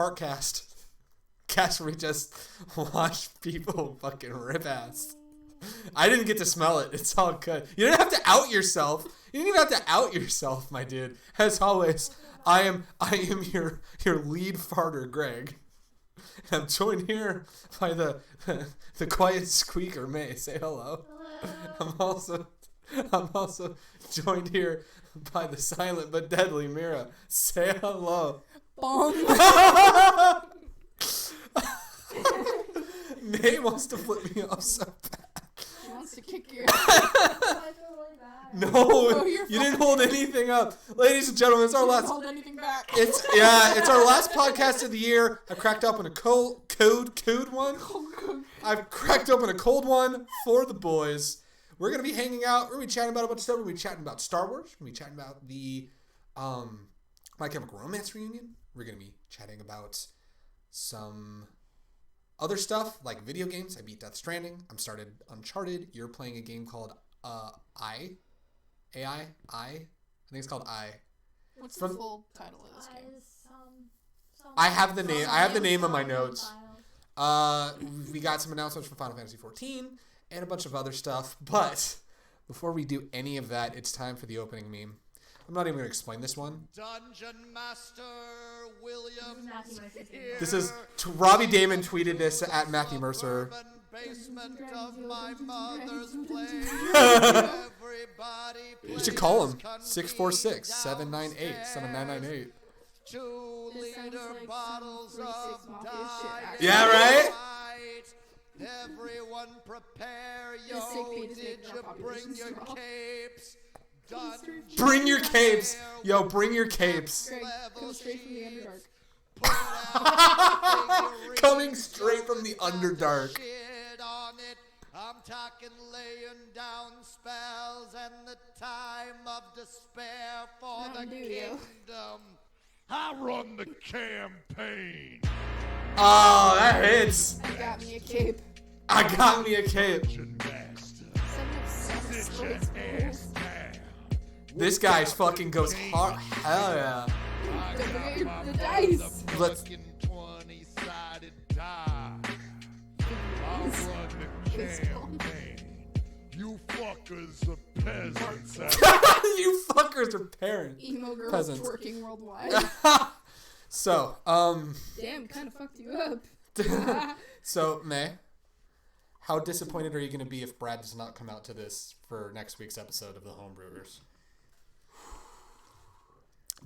Partcast. Cast where we just watch people fucking rip ass. I didn't get to smell it. It's all good. You didn't have to out yourself. You didn't even have to out yourself, my dude. As always, I am your lead farter, Greg. And I'm joined here by the quiet squeaker, May. Say hello. Hello. I'm also joined here by the silent but deadly Mira. Say hello. Bong. May wants to flip me off so bad. She wants to kick your I feel really bad. No, you didn't hold anything up. Ladies and gentlemen, it's our She last... didn't hold anything back. It's our last podcast of the year. I cracked open a cold one. I've cracked open a cold one for the boys. We're going to be hanging out. We're going to be chatting about a bunch of stuff. We're going to be chatting about Star Wars. We're going to be chatting about the My Chemical Romance reunion. We're going to be chatting about some other stuff like video games. I beat Death Stranding. I'm started Uncharted. You're playing a game called I think it's called I. What's the full title of this game? I have the name. I have the name on my notes. We got some announcements from Final Fantasy 14 and a bunch of other stuff. But before we do any of that, it's time for the opening meme. I'm not even going to explain this one. Dungeon Master William. This is Robbie Damon tweeted this at Matthew Mercer. Basement of my mother's place. You should call him 646-798-7998. 2-liter bottles of diet. Yeah, right? Everyone prepare The sick yo. beat is Did making you our bring population your small. capes? Bring your capes. Yo, bring your capes. Greg, come straight from the Underdark. Coming straight from the Underdark. Shit on it. I'm talking laying down spells and the time of despair for the Mountain Dew, yo. kingdom. I run the campaign. Oh, that hits. I got me a cape. I got me a cape. Master. 7 of 7 sports down. This guy's fucking goes hard. Hell yeah. The dice. Let's. 20-sided die. I'll run the campaign. You fuckers are peasants. You fuckers are parents. Emo girls Peasants. twerking worldwide. So, Damn, kind of fucked you up. so May, how disappointed are you going to be if Brad does not come out to this for next week's episode of the Homebrewers?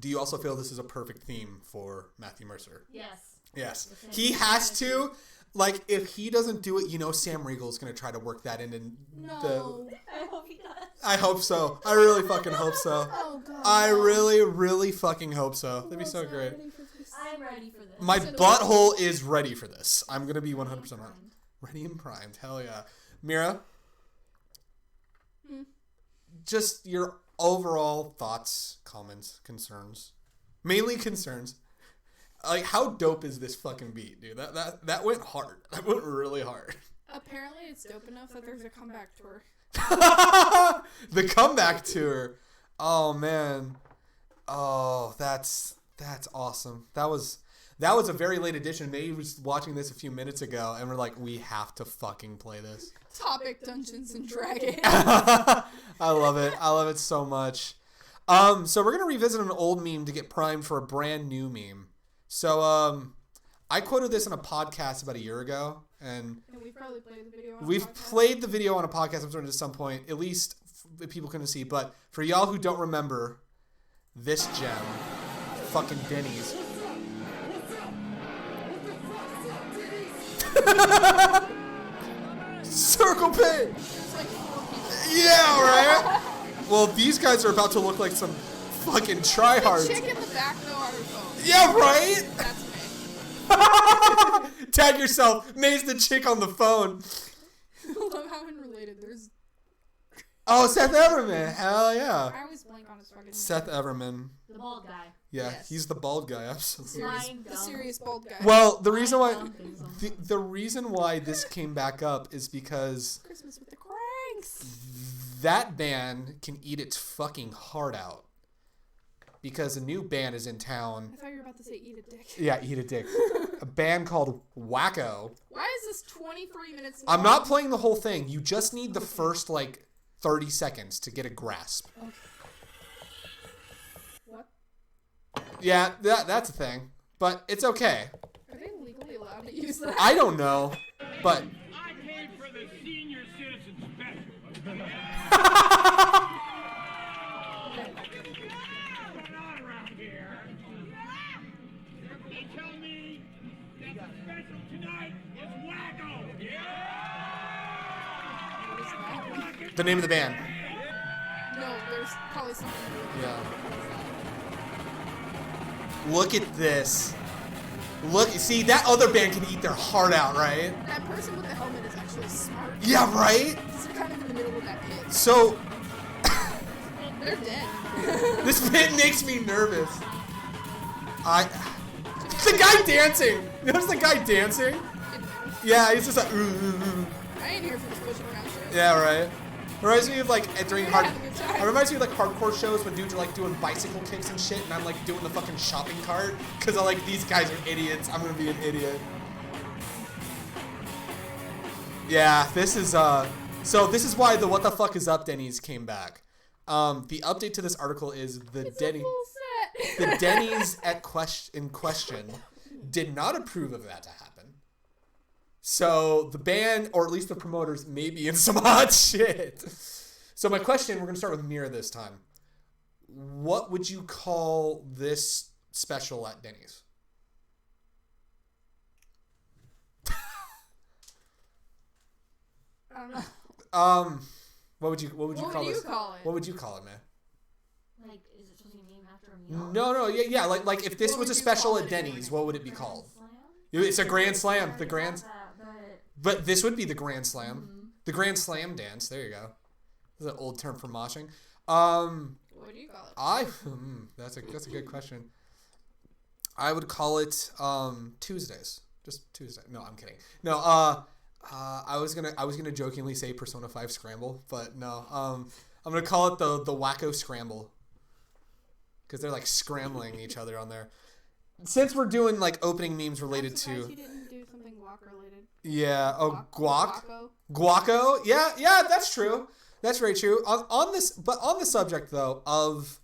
Do you also feel this is a perfect theme for Matthew Mercer? Yes. Yes. He has to. Like, if he doesn't do it, you know Sam Riegel is going to try to work that into No. I hope he does. I hope so. I really fucking hope so. Oh, God. I really, really fucking hope so. That'd be so great. I'm ready for this. My butthole is ready for this. I'm going to be 100% ready and primed. Hell yeah. Mira? Just your overall thoughts, comments, concerns. Mainly concerns. Like, how dope is this fucking beat, dude? That went hard. That went really hard. Apparently, it's dope enough that there's a comeback tour. The comeback tour. Oh, man. Oh, that's awesome. That was a very late edition. May was watching this a few minutes ago, and we're like, we have to fucking play this. Topic Dungeons and Dragons. I love it. I love it so much. So we're gonna revisit an old meme to get primed for a brand new meme. So I quoted this in a podcast about a year ago, and we've probably played the video on a we've podcast. played the video on a podcast. I'm certain at some point, at least people couldn't see. But for y'all who don't remember this gem, fucking Denny's. Circle pit. It's like 4 people. Yeah, right? Well, these guys are about to look like some fucking The tryhards. chick in the back, though, on her phone. Yeah, right? That's me. Tag yourself. May's the chick on the phone. I love how unrelated. There's. Oh, Seth Everman. Hell yeah. I always blank on his fucking name. Seth Everman. The bald guy. Yeah, Yes. he's the bald guy, absolutely. Lying The dumb. serious bald guy. Well, the reason why Lying dumb things. the reason why this came back up is because Christmas with the Cranks. that band can eat its fucking heart out. because a new band is in town. I thought you were about to say eat a dick. Yeah, eat a dick. A band called Wacko. Why is this 23 minutes long? I'm not playing the whole thing. You just need the first, 30 seconds to get a grasp. Okay. What? Yeah, that's a thing. But it's okay. Are they legally allowed to use that? I don't know, but... I paid for the senior citizen special. What's going on around here? They tell me that the special tonight is Wacko. What is that? The name of the band. No, there's probably something to do with Yeah. that. Look at this. Look, see, that other band can eat their heart out, right? That person with the helmet is actually smart. Yeah, right? Because they're kind of in the middle of that pit. So, They're dead. this bit makes me nervous. The guy dancing! Notice the guy dancing? Yeah, he's just like, I ain't here for this pushing around shit. Yeah, right. Reminds me of during Yeah, have a good time. It reminds me of hardcore shows when dudes are doing bicycle kicks and shit, and I'm doing the fucking shopping cart because I'm these guys are idiots. I'm gonna be an idiot. Yeah, this is so this is why the What the Fuck is Up Denny's came back. The update to this article is It's a full set. the Denny's in question did not approve of that to happen. So the band, or at least the promoters, may be in some hot shit. So my question, we're going to start with Mira this time. What would you call this special at Denny's? I don't know. What would you call this? Call it? What would you call it, man? Is it supposed to be named after a meal? No, yeah, like if this What was would a you special call at it? Denny's, what would it be called? Slam? It's a Grand Slam. The Grand, But but this would be the Grand Slam. The Grand Slam dance. There you go. This is an old term for moshing. What do you call it? That's a good question. I would call it Tuesdays. Just Tuesday. No, I'm kidding. No, I was gonna jokingly say Persona 5 Scramble, but no. I'm gonna call it the Wacko Scramble. Because they're scrambling each other on there. Since we're doing opening memes related I'm surprised to you didn't do something guac related. yeah, guac. Guaco. Guaco? Yeah, that's true. That's very true. On the subject though of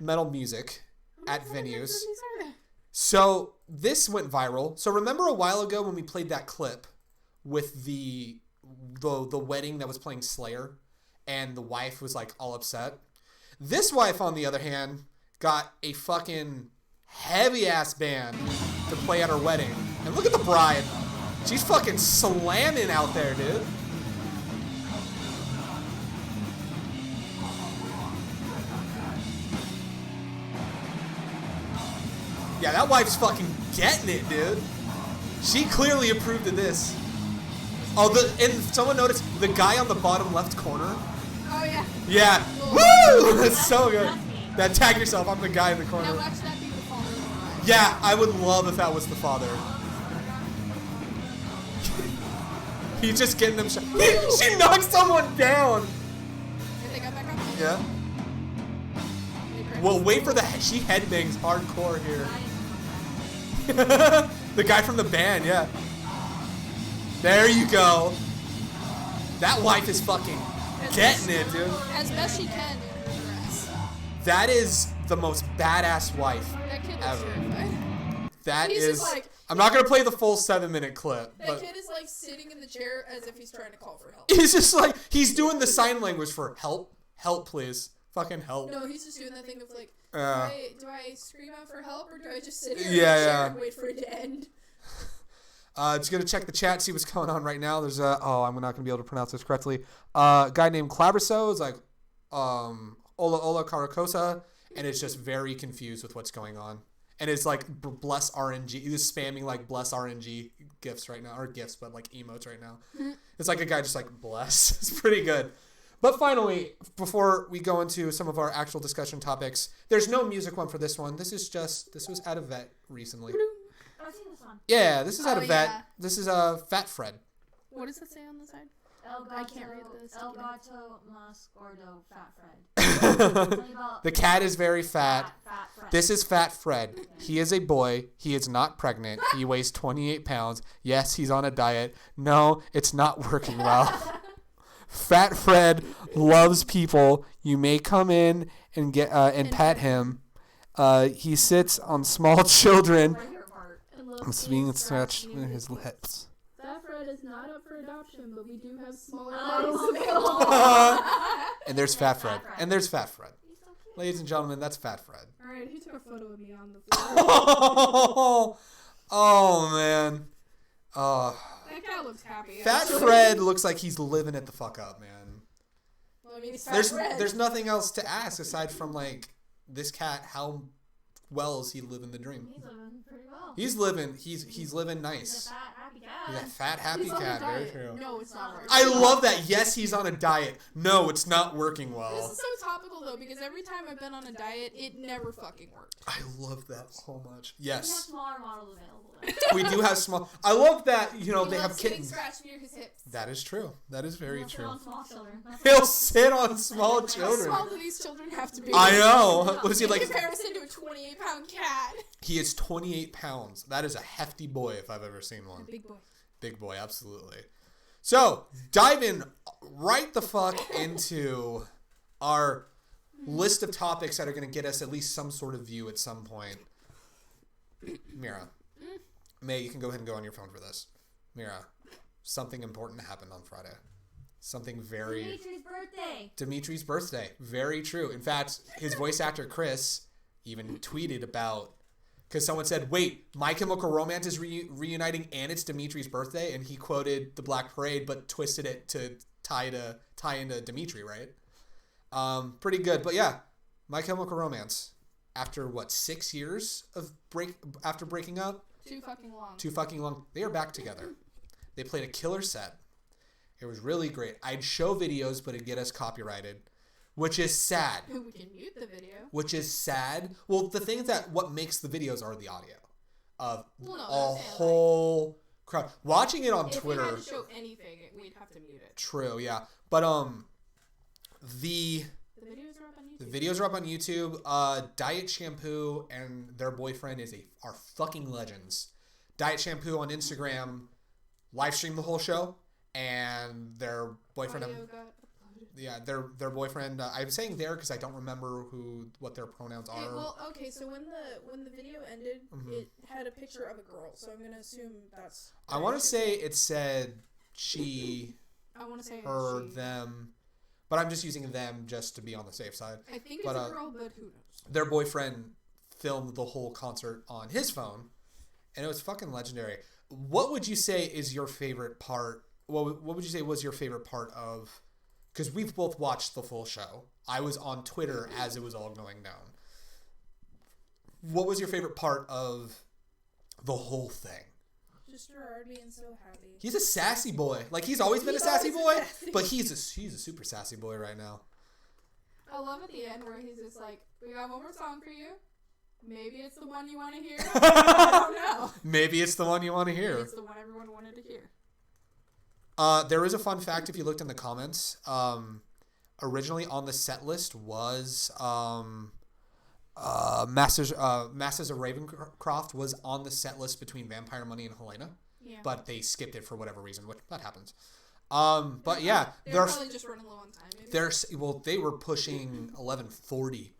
metal music at venues. So this went viral. So remember a while ago when we played that clip with the wedding that was playing Slayer and the wife was all upset? This wife, on the other hand, got a fucking heavy ass band to play at her wedding. And look at the bride. She's fucking slamming out there, dude. Yeah, that wife's fucking getting it, dude. She clearly approved of this. Oh, and someone noticed the guy on the bottom left corner. Oh yeah. Yeah. Woo! That's so good. That tag yourself. I'm the guy in the corner. Now watch that be the father of the bride. Yeah, I would love if that was the father. He's just getting them shot. She knocked someone down. Did they got back up? Yeah. Well, wait for she headbangs hardcore here. The guy from the band, yeah. There you go. That wife is fucking getting it, dude. As best she can in her dress. That is the most badass wife That kid looks ever. terrified. That He's is. just I'm not gonna play the full 7-minute clip, That but kid is sitting in the chair as if he's trying to call for help. he's just he's doing the sign language for help, please, fucking help. No, he's just doing that thing of do I scream out for help or do I just sit here in the Yeah, chair yeah. and wait for it to end? Just gonna check the chat, see what's going on right now. There's I'm not gonna be able to pronounce this correctly. A guy named Claverso is Ola Caracosa, and it's just very confused with what's going on. And it's bless RNG. He's spamming bless RNG gifs right now, or gifs, but emotes right now. It's a guy just bless. It's pretty good. But finally, before we go into some of our actual discussion topics, there's no music one for this one. This was at a vet recently. I've seen this one. Yeah, this is at a vet. Yeah. This is Fat Fred. What does it say on the side? El Gato, I can't read this. El Gato Mas Gordo Fat Fred. The cat is very fat. Fat Fred. This is Fat Fred. He is a boy. He is not pregnant. He weighs 28 pounds. Yes, he's on a diet. No, it's not working well. Fat Fred loves people. You may come in and get and pet him. He sits on small children. Right here part. And low It's key being scratch stretched me. in his lips. That Fred is not up for adoption, but we do have smaller Oh, models available. And there's Fat Fred. Fat Fred. And there's Fat Fred. He's so cute. Ladies and gentlemen, that's Fat Fred. Alright, who took a photo of me on the floor? Oh man. That cat looks happy. Fat actually. Fred looks like he's living it the fuck up, man. Well, I mean, he's Fat There's Fred. there's nothing else to ask aside from like this cat. How well is he living the dream? He's living pretty well. He's living He's nice. a fat, happy cat. He's a fat happy He's on a cat. Very diet. true. No, it's not working. I love that. Yes, he's on a diet. No, it's not working This well. is so topical though, because every time I've been on a diet, it never fucking worked. I love that so much. We have Yes, smaller models available though. we do have small. I love that. You know He they loves have getting kittens. scratched near his hips. That is true. That is very He'll sit true. on small children. That's He'll sit on small How children. small do these children have to be? I know. Was he In like? comparison to a 28-pound cat. He is 28 pounds. That is a hefty boy if I've ever seen one. Big boy. Big boy, absolutely. So, diving right the fuck into our list of topics that are going to get us at least some sort of view at some point. Mira. May, you can go ahead and go on your phone for this. Mira, something important happened on Friday. Something very... Dimitri's birthday. Dimitri's birthday. Very true. In fact, his voice actor, Chris, even tweeted about... Because someone said, wait, My Chemical Romance is reuniting and it's Dimitri's birthday? And he quoted The Black Parade, but twisted it to tie into Dimitri, right? Pretty good. But yeah, My Chemical Romance. After, 6 years of after breaking up? Too fucking long. They are back together. They played a killer set. It was really great. I'd show videos, but it'd get us copyrighted, which is sad. We can mute the video. Which is sad. Well, the thing is that what makes the videos are the audio of Well, no, a I'm saying, whole crowd. Watching it on if Twitter. we had to show anything, we'd have to mute it. True, yeah. But the The videos are up on YouTube. videos are up on YouTube. Diet Shampoo and their boyfriend are fucking legends. Diet Shampoo on Instagram live streamed the whole show, and their boyfriend. Audio got uploaded. Yeah, their boyfriend. I'm saying there because I don't remember what their pronouns are. Well, okay, so when the video ended, it had a picture of a girl, so I'm gonna assume that's. I want to say it said she, I want to say her, she. them, but I'm just using them just to be on the safe side. I think it's but, a girl, but who knows? Their boyfriend filmed the whole concert on his phone, and it was fucking legendary. What would you say is your favorite part? What would you say was your favorite part of? Because we've both watched the full show. I was on Twitter as it was all going down. What was your favorite part of the whole thing? Just Gerard being so happy. He's a sassy boy. Like, he's always been a He's sassy always boy, been sassy. but he's a super sassy boy right now. I love at the end where he's just like, "We got one more song for you. Maybe it's the one you want to hear. I don't know. Maybe it's the one you want to Maybe hear. it's the one everyone wanted to hear." There is a fun fact if you looked in the comments. Originally on the set list was Masters of Ravencroft was on the set list between Vampire Money and Helena, Yeah. but they skipped it for whatever reason, which that happens. But yeah, They're probably just running low on time. Maybe. they were pushing 11:40,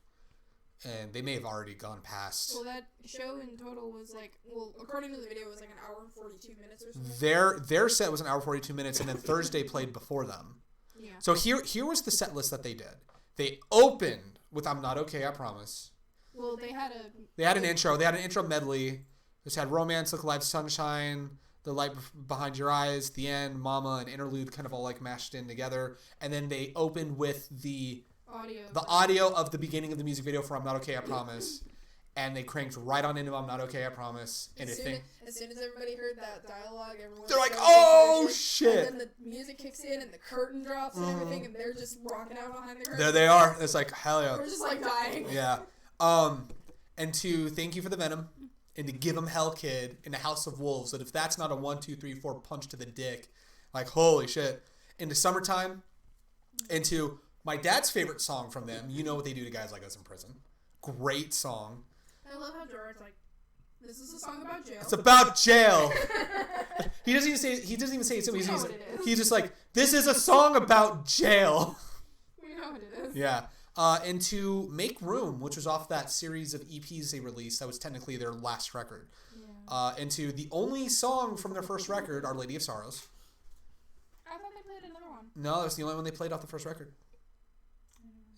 and they may have already gone past. Well, that show in total was like, according to the video, it was like an hour and 42 minutes or something. Their set was an hour 42 minutes, and then Thursday played before them. Yeah. So here was the set list that they did. They opened with "I'm Not Okay, I Promise." Well, they had an intro. They had an intro medley. This had "Romance," "Look Alive," "Sunshine," "The Light Behind Your Eyes," "The End," "Mama," and "Interlude," kind of all like mashed in together. And then they opened with the audio of the beginning of the music video for "I'm Not Okay, I Promise." And they cranked right on into "I'm Not Okay, I Promise." And as soon as everybody heard that dialogue, everyone they're like, started "Oh excited. shit!" And then the music kicks in and the curtain drops and everything, and they're just rocking out behind the curtain. There they are. It's like, hell yeah. We're just like dying. Yeah. And to thank you for the venom, and to give him Hell Kid in the House of Wolves. That if that's not a 1, 2, 3, 4 punch to the dick, like holy shit. Into Summertime, into My dad's favorite song from them, You Know What They Do to Guys Like Us in Prison. Great song. I love how George's like, this is a song about jail. It's about jail. He doesn't even say it. We know what it is. He's just like, this is a song about jail. We know what it is. Yeah. And to Make Room, which was off that series of EPs they released, that was technically their last record. Yeah. And to the only song from their first record, Our Lady of Sorrows. I thought they played another one. No, that's the only one they played off the first record.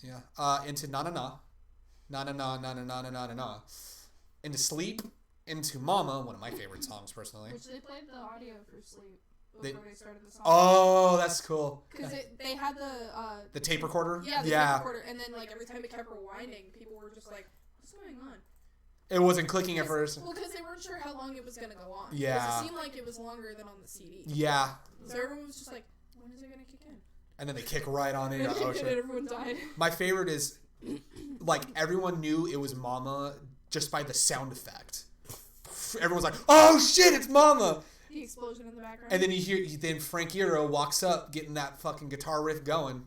Yeah. Into Na Na Na. Na Na Na Na Na Na Na Na Na. Into Sleep. Into Mama, one of my favorite songs personally. Which they played the audio for Sleep before they started the song. Oh, that's cool. Because they had the tape recorder? Yeah, the tape recorder. And then, like, every time it kept rewinding, people were just like, what's going on? It wasn't clicking at first. Well, because they weren't sure how long it was going to go on. Yeah. Because it seemed like it was longer than on the CD. Yeah. So everyone was just like, when is it going to kick in? And then they kick right on it. And Oh, then shit. everyone died. My favorite is, like, everyone knew it was Mama just by the sound effect. Everyone's like, oh shit, it's Mama! The explosion in the background. And then then Frank Iero walks up getting that fucking guitar riff going.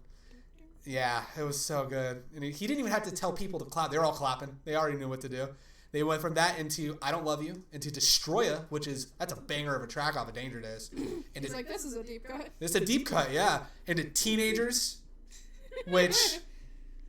Yeah, it was so good. And he didn't even have to tell people to clap. They were all clapping. They already knew what to do. They went from that into I Don't Love You, into Destroya, that's a banger of a track off of Danger Days. And He's like, this is a deep cut. it's a deep cut, yeah. Into Teenagers, which,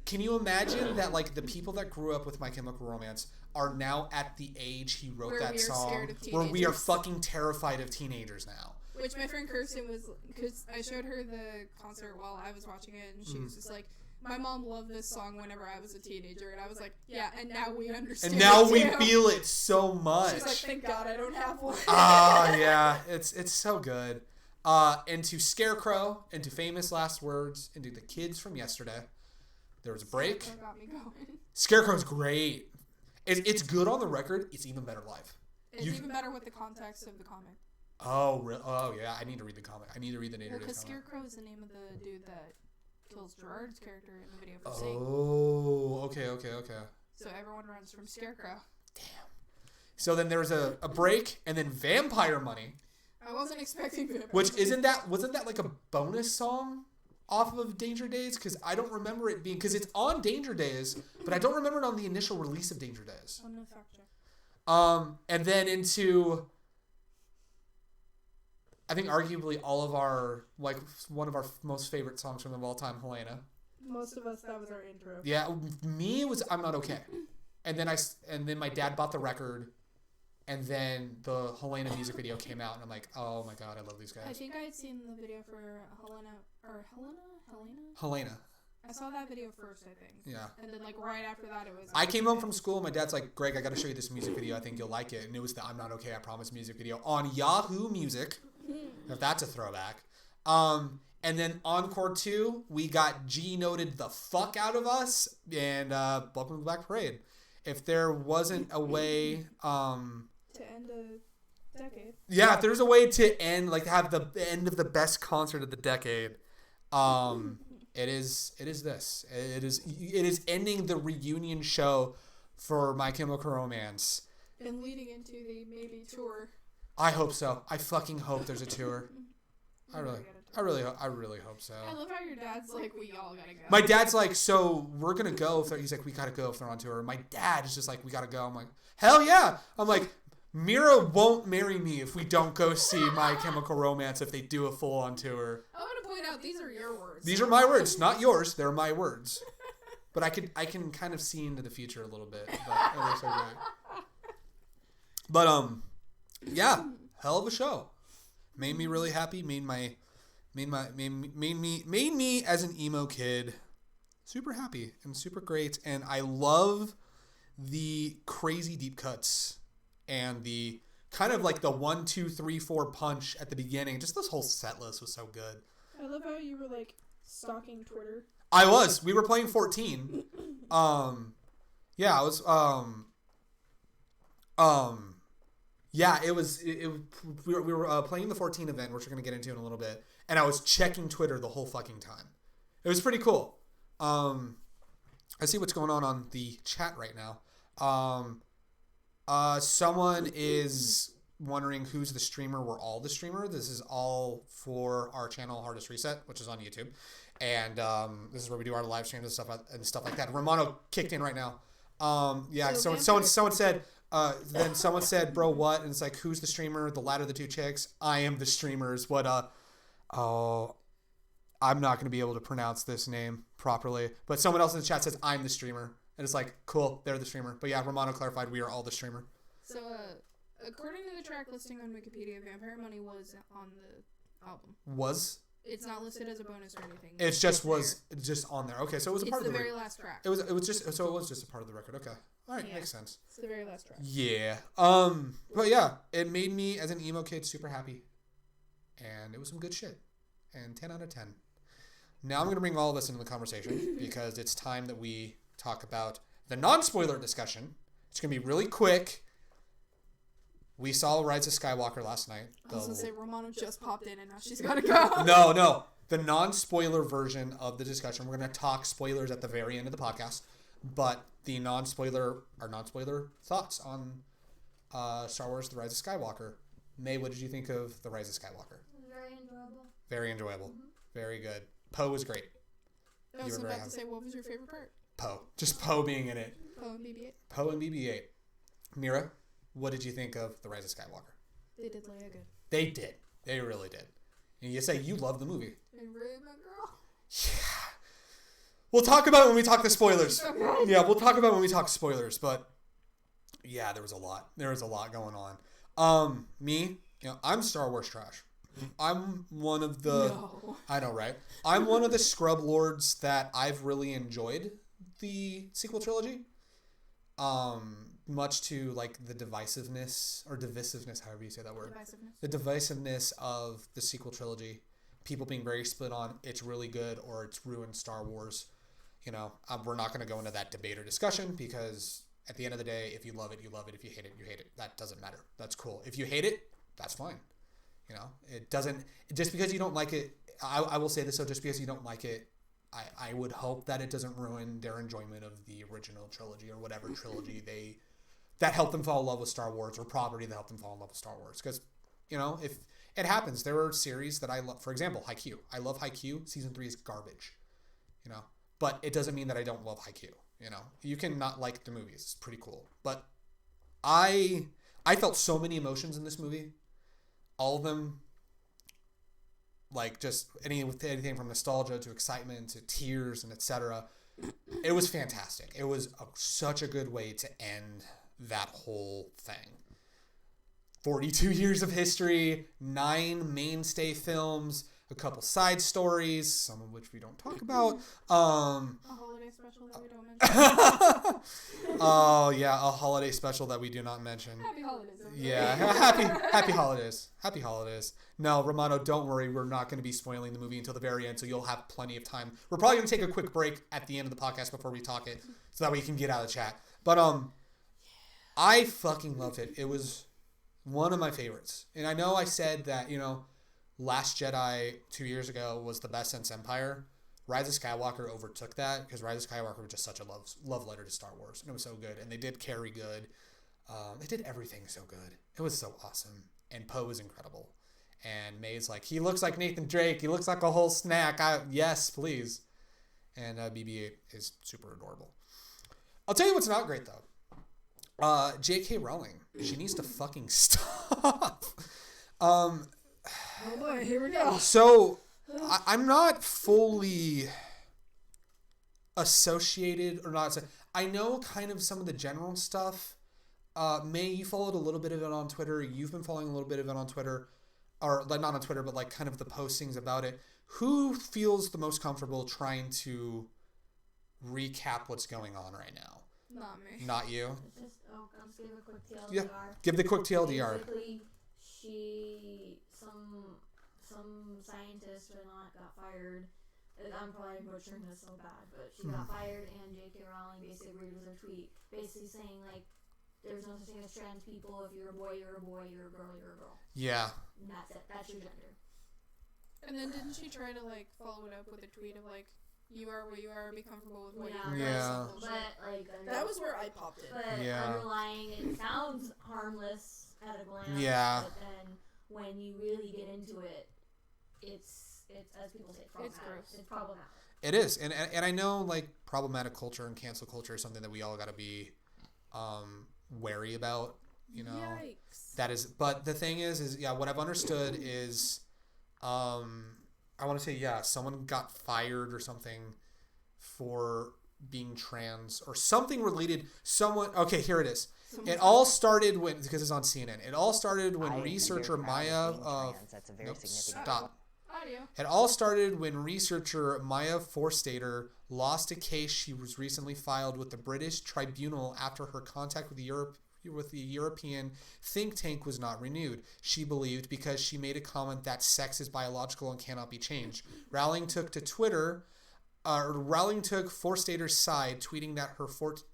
can you imagine that, like, the people that grew up with My Chemical Romance are now at the age he wrote Where that we are song, scared of where we are teenagers. fucking terrified of teenagers now. Which my friend Kirsten was, because I showed her the concert while I was watching it, and she was just like, my mom loved this song whenever I was a teenager, and I was like, yeah, and now we understand. And now it we too. feel it so much. She's like, thank God I don't have one. Ah, yeah, it's so good. Into Scarecrow, into Famous Last Words, into The Kids from Yesterday. There was a break. That got me going. Scarecrow's great. It's good on the record. It's even better live. It's even better with the context of the comic. Oh, oh yeah. I need to read the comic. I need to read the Well, Nader because Days comic. Scarecrow is the name of the dude that kills Gerard's character in the video for Sing. Oh, okay. So everyone runs from Scarecrow. So then there's a break, and then Vampire Money, I wasn't expecting Vampire. which wasn't that like a bonus song off of Danger Days? Because I don't remember it being, because it's on Danger Days, but I don't remember it on the initial release of Danger Days. I'm no fact check. And then into, I think arguably all of our, like, one of our most favorite songs from them of all time, Helena. Most of us, that was our intro. Yeah, me, it was I'm Not Okay. And then my dad bought the record, and then the Helena music video came out, and I'm like, oh my god, I love these I guys. think I had seen the video for Helena. I saw that video first, I think. Yeah. And then, like, right after that, it was... I came home from school, and my dad's like, Greg, I gotta show you this music video, I think you'll like it. And it was the I'm Not Okay, I Promise music video on Yahoo Music. If that's a throwback. And then Encore 2, we got G-noted the fuck out of us, and Welcome to the Black Parade. If there wasn't a way... To end a decade. Yeah, if there's a way to end, like, have the end of the best concert of the decade, it is this. It is ending the reunion show for My Chemical Romance. And leading into the maybe tour. I hope so. I fucking hope there's a tour. I really hope so. I love how your dad's like, we all gotta go. My dad's like, so we're gonna go. He's like, we gotta go if they're on tour. My dad is just like, we gotta go. I'm like, hell yeah. I'm like, Mira won't marry me if we don't go see My Chemical Romance if they do a full-on tour. I want to point out, these are your words. These are my words, not yours. They're my words. But I can kind of see into the future a little bit. But it looks so great. But yeah, hell of a show. Made me really happy. Made me as an emo kid super happy and super great. And I love the crazy deep cuts and the kind of like the 1, 2, 3, 4 punch at the beginning. Just this whole set list was so good. I love how you were like stalking Twitter. I was. We were playing 14. Yeah, I was. Yeah, it was. We were playing the 14 event, which we're gonna get into in a little bit, and I was checking Twitter the whole fucking time. It was pretty cool. I see what's going on the chat right now. Someone is wondering who's the streamer. We're all the streamer. This is all for our channel, Hardest Reset, which is on YouTube. And this is where we do our live streams and stuff like that. Romano kicked in right now. Yeah, So someone said, then someone said, bro, what? And it's like, who's the streamer? The latter of the two chicks. I am the streamers. What, I'm not going to be able to pronounce this name properly. But someone else in the chat says, I'm the streamer. And it's like, cool, they're the streamer. But yeah, Romano clarified we are all the streamer. So, according to the track listing on Wikipedia, Vampire Money was on the album. Was? It's not listed as a bonus or anything. It just was just on there. Okay, so it was a part of the very last track. It was just a part of the record. Okay. All right, Yeah. makes sense. It's the very last track. Yeah. But yeah, it made me as an emo kid super happy. And it was some good shit. And 10 out of 10. Now I'm going to bring all of this into the conversation because it's time that we talk about the non-spoiler discussion. It's going to be really quick. We saw Rise of Skywalker last night. I was going to say, Romano just popped in and now she's got to go. No. The non-spoiler version of the discussion. We're going to talk spoilers at the very end of the podcast. But the non-spoiler thoughts on Star Wars The Rise of Skywalker. May, what did you think of The Rise of Skywalker? Very enjoyable. Very enjoyable. Mm-hmm. Very good. Poe was great. I was about to say, what was your favorite part? Poe. Just Poe being in it. Poe and BB-8. Poe and BB-8. Mira, what did you think of The Rise of Skywalker? They did Leia good. They did. They really did. And you say you love the movie. And Rey, my girl. Yeah. We'll talk about it when we talk the spoilers. Okay. Yeah, we'll talk about it when we talk spoilers. But yeah, there was a lot. There was a lot going on. Me, I'm Star Wars trash. I'm one of the... No. I know, right? I'm one of the scrub lords that I've really enjoyed the sequel trilogy. Much to like the divisiveness, however you say that word. The divisiveness of the sequel trilogy. People being very split on it's really good or it's ruined Star Wars. We're not going to go into that debate or discussion because at the end of the day, if you love it, you love it. If you hate it, you hate it. That doesn't matter. That's cool. If you hate it, that's fine. It doesn't, just because you don't like it, I will say this, so just because you don't like it, I would hope that it doesn't ruin their enjoyment of the original trilogy or whatever trilogy that helped them fall in love with Star Wars or property that helped them fall in love with Star Wars. Because, if it happens, there are series that I love. For example, Haikyuu. I love Haikyuu. Season 3 is garbage, but it doesn't mean that I don't love Haikyuu. You can not like the movies. It's pretty cool. But I felt so many emotions in this movie. All of them, like just anything from nostalgia to excitement to tears and etc. It was fantastic. It was such a good way to end that whole thing. 42 years of history, 9 mainstay films, a couple side stories, some of which we don't talk about. A holiday special that we don't mention. Oh yeah, a holiday special that we do not mention. Happy holidays. Everybody. Yeah, happy holidays. Happy holidays. No, Romano, don't worry. We're not going to be spoiling the movie until the very end, so you'll have plenty of time. We're probably going to take a quick break at the end of the podcast before we talk it, so that way you can get out of the chat. But I fucking loved it. It was one of my favorites. And I know I said that, Last Jedi 2 years ago was the best since Empire. Rise of Skywalker overtook that because Rise of Skywalker was just such a love letter to Star Wars. And it was so good. And they did carry good. They did everything so good. It was so awesome. And Poe was incredible. And May's like, he looks like Nathan Drake. He looks like a whole snack. Yes, please. And BB-8 is super adorable. I'll tell you what's not great, though. J.K. Rowling. She needs to fucking stop. Oh boy, here we go. So, I'm not fully associated or not. I know kind of some of the general stuff. May, you followed a little bit of it on Twitter. You've been following a little bit of it on Twitter. Or, like, not on Twitter, but, like, kind of the postings about it. Who feels the most comfortable trying to recap what's going on right now? Not me. Not you? I'll just give a quick TLDR. Yeah, give the quick TLDR. Basically, some scientist or not got fired. I'm probably butchering this so bad, but she got fired, and J.K. Rowling basically agreed with her tweet, basically saying, like, there's no such thing as trans people. If you're a boy, you're a boy. You're a girl, you're a girl. Yeah. And that's it. That's your gender. And then didn't she try to, like, follow it up with a tweet of, like, you are what you are, be comfortable with what you are. Yeah. But, like, That was where I popped in. But Yeah. underlying, it sounds harmless at a glance. Yeah. But then when you really get into it, it's as people say, problematic. It's gross. It's problematic. It is, and I know like problematic culture and cancel culture is something that we all got to be wary about. You know, Yikes. that is. But the thing is yeah, what I've understood is, I want to say someone got fired or something for being trans or something related. Okay, here it is. It all started because it's on CNN. It all started when researcher Maya. That's a very significant. Stop. Audio. It all started when researcher Maya Forstater lost a case she was recently filed with the British tribunal after her contact with the European think tank was not renewed. She believed because she made a comment that sex is biological and cannot be changed. Rowling took Forstater's side, tweeting that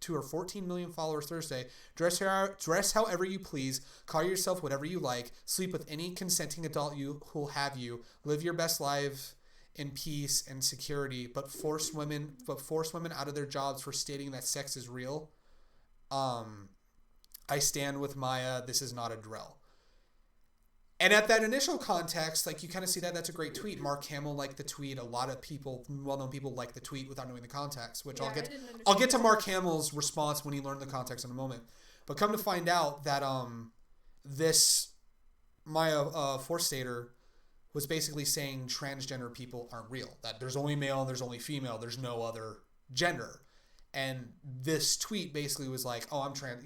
to her 14 million followers Thursday, dress however you please, call yourself whatever you like, sleep with any consenting adult who'll have you, live your best life in peace and security, but force women out of their jobs for stating that sex is real. I stand with Maya. This is not a drill. And at that initial context, like you kind of see that's a great tweet. Mark Hamill liked the tweet. A lot of people, well-known people, like the tweet without knowing the context. Which I'll get to Mark Hamill's response when he learned the context in a moment. But come to find out that this Maya Forstater was basically saying transgender people aren't real. That there's only male and there's only female. There's no other gender. And this tweet basically was like, oh, I'm trans,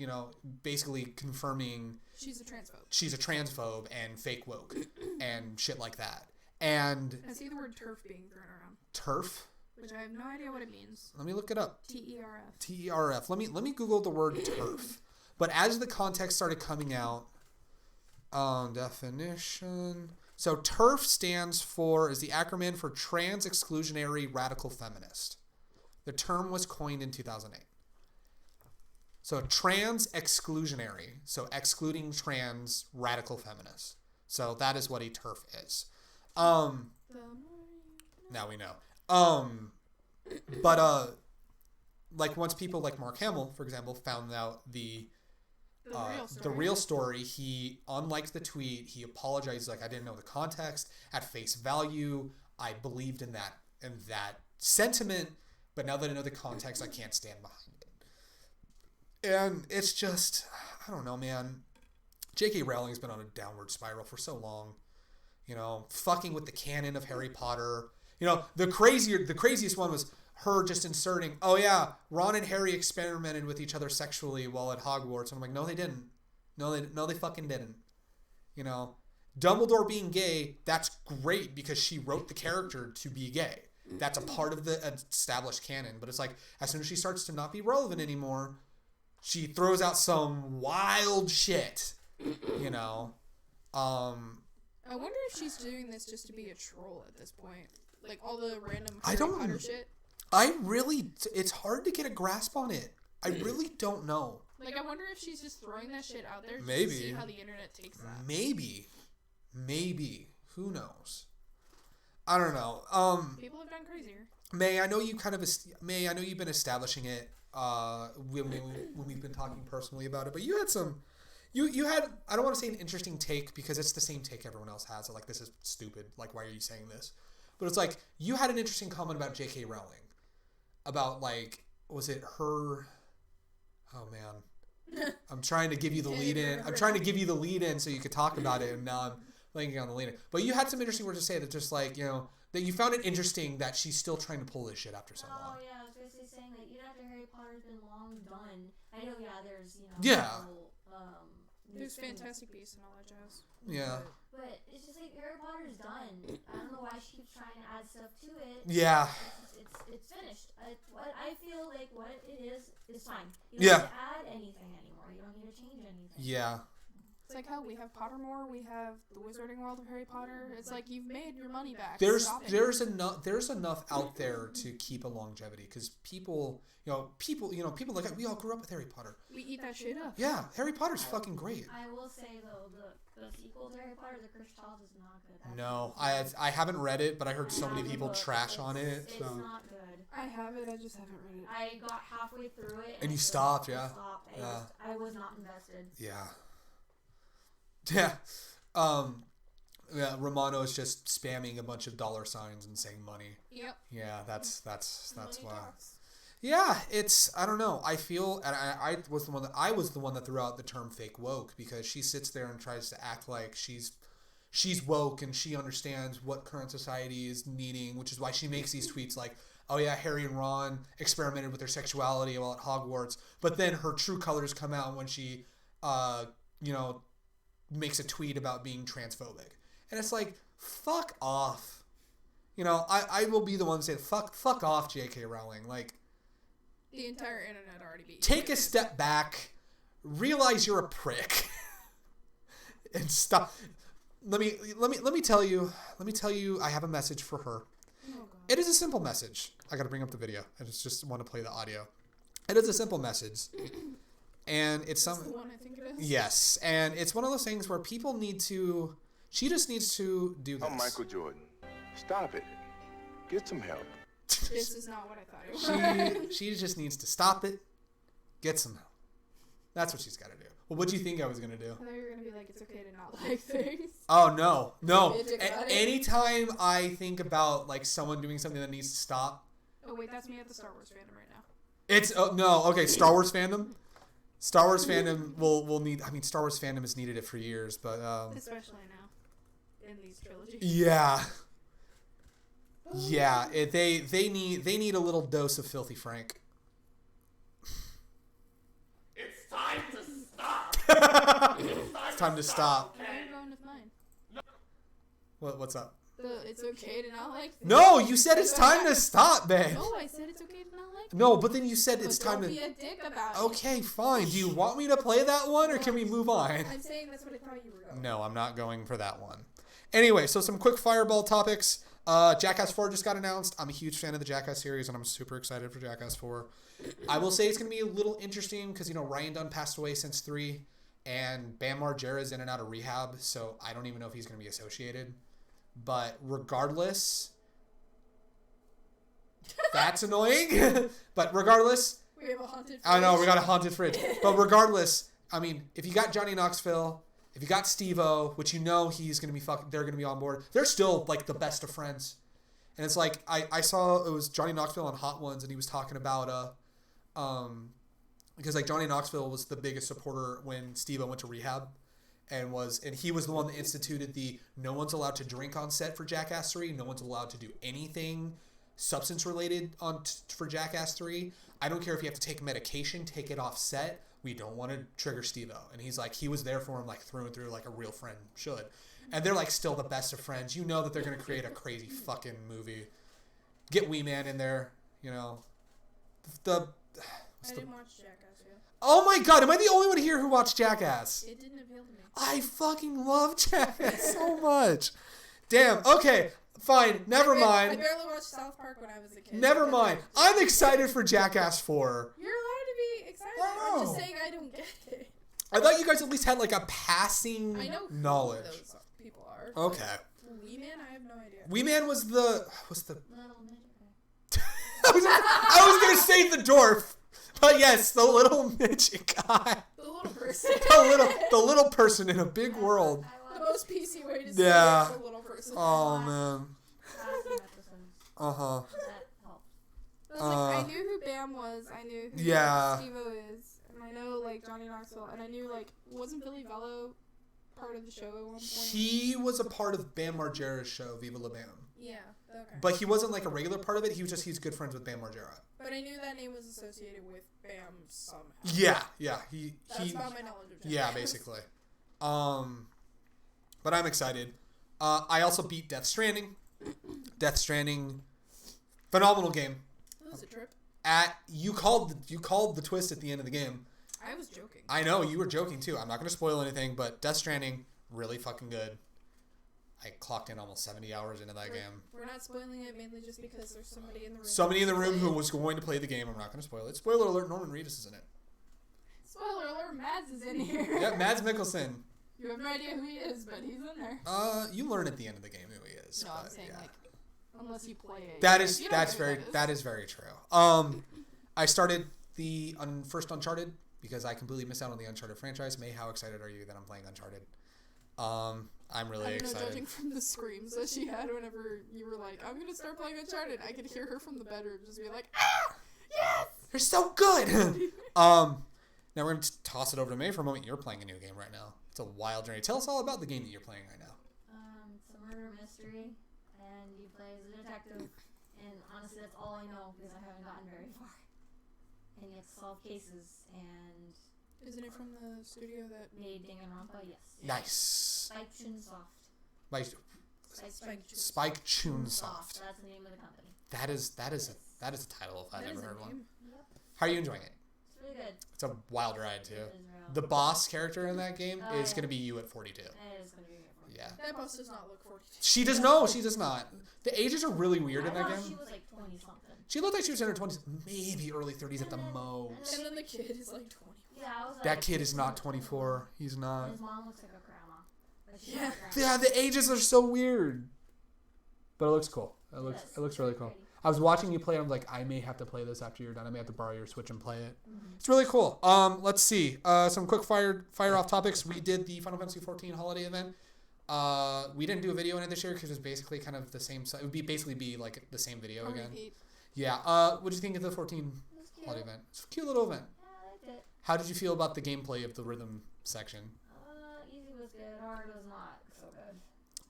basically confirming she's a transphobe. She's a transphobe and fake woke and shit like that. And I see the word TERF being thrown around. TERF? Which I have no idea what it means. Let me look it up. TERF. TERF. Let me Google the word TERF. But as the context started coming out, definition. So TERF is the acronym for Trans Exclusionary Radical Feminist. The term was coined in 2008. So trans exclusionary, so excluding trans radical feminists. So that is what a TERF is. Now we know. But like once people like Mark Hamill, for example, found out the real story, he unliked the tweet. He apologized, like I didn't know the context. At face value, I believed in that sentiment. But now that I know the context, I can't stand behind it. And it's just, I don't know, man. J.K. Rowling's been on a downward spiral for so long. Fucking with the canon of Harry Potter. The craziest one was her just inserting, oh yeah, Ron and Harry experimented with each other sexually while at Hogwarts. And I'm like, no, they didn't. No, they fucking didn't. Dumbledore being gay, that's great because she wrote the character to be gay. That's a part of the established canon. But it's like, as soon as she starts to not be relevant anymore, she throws out some wild shit, I wonder if she's doing this just to be a troll at this point. Like, all the random Harry Potter shit. It's hard to get a grasp on it. I really don't know. Like, I wonder if she's just throwing that shit out there just Maybe. to see how the internet takes that. Maybe. Who knows? I don't know. People have done crazier. May, I know you've been establishing it when we've been talking personally about it, but you had I don't want to say an interesting take because it's the same take everyone else has. So like, this is stupid. Like, why are you saying this? But it's like, you had an interesting comment about J.K. Rowling. About like, was it her? Oh man. I'm trying to give you the lead in so you could talk about it, and now I'm laying on the lead in. But you had some interesting words to say that just like, that you found it interesting that she's still trying to pull this shit after so long. Oh yeah, I was basically saying that even after Harry Potter's been long done, I know there's there's Fantastic Beasts and all that jazz. Yeah. But it's just like Harry Potter's done. I don't know why she keeps trying to add stuff to it. Yeah. It's finished. What I feel like what it is fine. You don't need to add anything anymore. You don't need to change anything. Yeah. It's like, hell, we have Pottermore, we have the Wizarding World of Harry Potter. It's like, you've made your money back. There's enough out there to keep a longevity because people like we all grew up with Harry Potter. We eat that shit up. Yeah, Harry Potter's fucking great. I will say though, the sequel to Harry Potter, The Cursed Child, is not good. No, I haven't read it, but I heard so many people trash on it. It's So. not good. I have it, I just haven't read it. I got halfway through it. And you stopped, yeah? I was not invested. Yeah. Yeah. Yeah, Romano is just spamming a bunch of dollar signs and saying money. Yep. Yeah, that's Money why. talks. Yeah, it's I don't know. I feel and I was the one that threw out the term fake woke because she sits there and tries to act like she's woke and she understands what current society is needing, which is why she makes these tweets like, "Oh yeah, Harry and Ron experimented with their sexuality while at Hogwarts," but then her true colors come out when she makes a tweet about being transphobic. And it's like, fuck off. I will be the one to say fuck off, J.K. Rowling. Like, The entire internet already beat you. take a step back, realize you're a prick, and stop. Let me tell you. I have a message for her. Oh, God. It is a simple message. I got to bring up the video. I just want to play the audio. It is a simple message, and it's That's the one I think it is. Yes, and it's one of those things where people need to. She just needs to do this. I'm Michael Jordan. Stop it. Get some help. This is not what I thought it was. She just needs to stop it, get some help. That's what she's got to do. Well, what do you think I was gonna do? I thought you were gonna be like, it's okay to not like things. Oh no. Be a dick about it. Anytime I think about like someone doing something that needs to stop, Oh wait, that's me at the Star Wars fandom right now. it's no okay. Star Wars fandom. Star Wars fandom will need. I mean, Star Wars fandom has needed it for years, but Especially now, in these trilogies. yeah. Yeah, they need a little dose of Filthy Frank. It's time to stop. It's time to stop. I'm going with mine. What's up? It's okay to not like things. No, you said it's time to stop, babe. No, I said it's okay to not like things. No, but then you said But it's time don't to. be a dick about it. Okay, fine. Do you want me to play that one, or can we move on? I'm saying that's what I thought you were going. No, I'm not going for that one. Anyway, so some quick fireball topics. Jackass 4 just got announced. I'm a huge fan of the Jackass series, and I'm super excited for Jackass 4. I will say it's going to be a little interesting because, Ryan Dunn passed away since 3, and Bam Margera's in and out of rehab, so I don't even know if he's going to be associated. But regardless, that's annoying. But regardless, We have a haunted fridge. I know, we got a haunted fridge. But regardless, I mean, if you got Johnny Knoxville, if you got Steve-O, which he's going to be they're going to be on board. They're still, like, the best of friends. And it's like, I saw, it was Johnny Knoxville on Hot Ones, and he was talking about, because, like, Johnny Knoxville was the biggest supporter when Steve-O went to rehab. And he was the one that instituted the no one's allowed to drink on set for Jackass 3. No one's allowed to do anything substance related for Jackass 3. I don't care if you have to take medication, take it off set. We don't want to trigger Steve-O. And he's like, he was there for him like through and through like a real friend should. And they're like still the best of friends. You know that they're going to create a crazy fucking movie. Get Wee Man in there, I didn't watch Jackass yet. Oh my god, am I the only one here who watched Jackass? It didn't appeal to me. I fucking love Jackass so much. Damn. Okay. Fine. Never I mind. barely watched South Park when I was a kid. Never mind. I'm excited for Jackass 4. You're allowed to be excited. I I'm know. just saying I don't get it. I thought you guys at least had like a passing I know knowledge. who those people are. Okay. Wee Man, I have no idea. Wee Man was the. Little midget guy. I was gonna say the dwarf, but yes, the little midget guy, The little person. the little person in a big world. The most PC way to say Yeah. it, the little person. Oh man. Episodes. Uh huh. That helped. I was like, I knew who Bam was. I knew who Yeah. Steve-O is. And I know, like, Johnny Knoxville. And I knew, like, wasn't Billy Vello part of the show at one point? He was a part of Bam Margera's show, Viva La Bam. Yeah, okay. But he wasn't like a regular part of it. He's good friends with Bam Margera. But I knew that name was associated with Bam somehow. Yeah. That's about my knowledge of Jackass. Yeah, basically. But I'm excited. I also beat Death Stranding. Death Stranding, phenomenal game. That was a trip. You called the twist at the end of the game. I was joking. I know you were joking too. I'm not going to spoil anything, but Death Stranding really fucking good. I clocked in almost 70 hours into that game. We're not spoiling it mainly just because there's somebody in the room. Somebody in the room who was going to play the game. I'm not going to spoil it. Spoiler alert: Norman Reedus is in it. Spoiler alert, Mads is in here. Yep, Mads Mikkelsen. You have no idea who he is, but he's in there. You learn at the end of the game who he is. No, I'm but, saying, yeah. like, unless you play it. That's You don't know who that is very true. I started the first Uncharted because I completely missed out on the Uncharted franchise. May, how excited are you that I'm playing Uncharted? I'm really I don't know, excited. judging from the screams that she had whenever you were like, I'm gonna start playing Uncharted, I could hear her from the bedroom just be like, ah! Yes! They're so good! Now we're going to toss it over to May for a moment. You're playing a new game right now. It's a wild journey. Tell us all about the game that you're playing right now. It's a murder mystery, and you play as a detective, and honestly that's all I know because I haven't gotten very far. And you have to solve cases, and... Isn't it from the studio that made Danganronpa? Yes. Nice. Spike Chunsoft. Spike Chunsoft. That's the name of the company. That is a title if I've never heard one. Yep. How are you enjoying it? It's really good. It's a wild ride too. It is real. The boss character in that game Oh, is yeah. going to be you at 42. It is going to be good for me. Yeah. That boss does not look 42. She does not. The ages are really weird in I that thought game. she was like 20 something. She looked like she was in her 20s, maybe early 30s at the most. And then the kid is like 20. Yeah, I was like... That kid is not 24. He's not. His mom looks like a grandma. But she's Yeah. not a grandma. Yeah, the ages are so weird. But it looks cool. It looks really cool. I was watching you play. I'm like, I may have to play this after you're done. I may have to borrow your Switch and play it. Mm-hmm. It's really cool. Let's see. Some quick fire off topics. We did the Final Fantasy 14 holiday event. We didn't do a video in it this year because it was basically kind of the same. It would basically be like the same video again. Yeah. What did you think of the 14 holiday event? It's a cute little event. Yeah, I liked it. How did you feel about the gameplay of the rhythm section? Easy was good. Hard was not so good.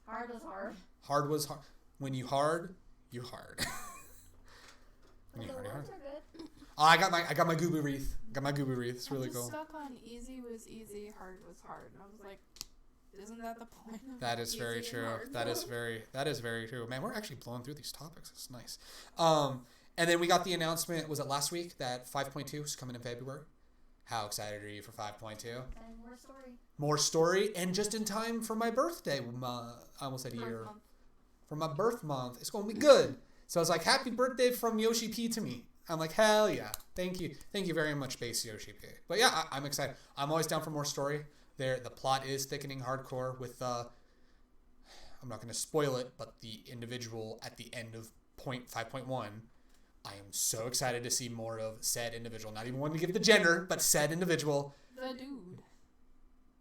Hard was hard. Hard was hard. When you hard, you hard. When you hard, you hard. Words are good. Oh, I got my gooby wreath. It's really I'm cool. just stuck on easy was easy, hard was hard. And I was like, isn't that the point of That is very easy and true. hard? That is very true. Man, we're actually blowing through these topics. It's nice. And then we got the announcement, was it last week, that 5.2 is coming in February? How excited are you for 5.2? And more story. More story, and just in time for my birthday. I almost said a year. Month. For my birth month. It's going to be good. So I was like, happy birthday from Yoshi P to me. I'm like, hell yeah. Thank you. Thank you very much, Base Yoshi P. But yeah, I'm excited. I'm always down for more story. The plot is thickening hardcore with, I'm not going to spoil it, but the individual at the end of 5.1, I am so excited to see more of said individual. Not even one to give the gender, but said individual. The dude.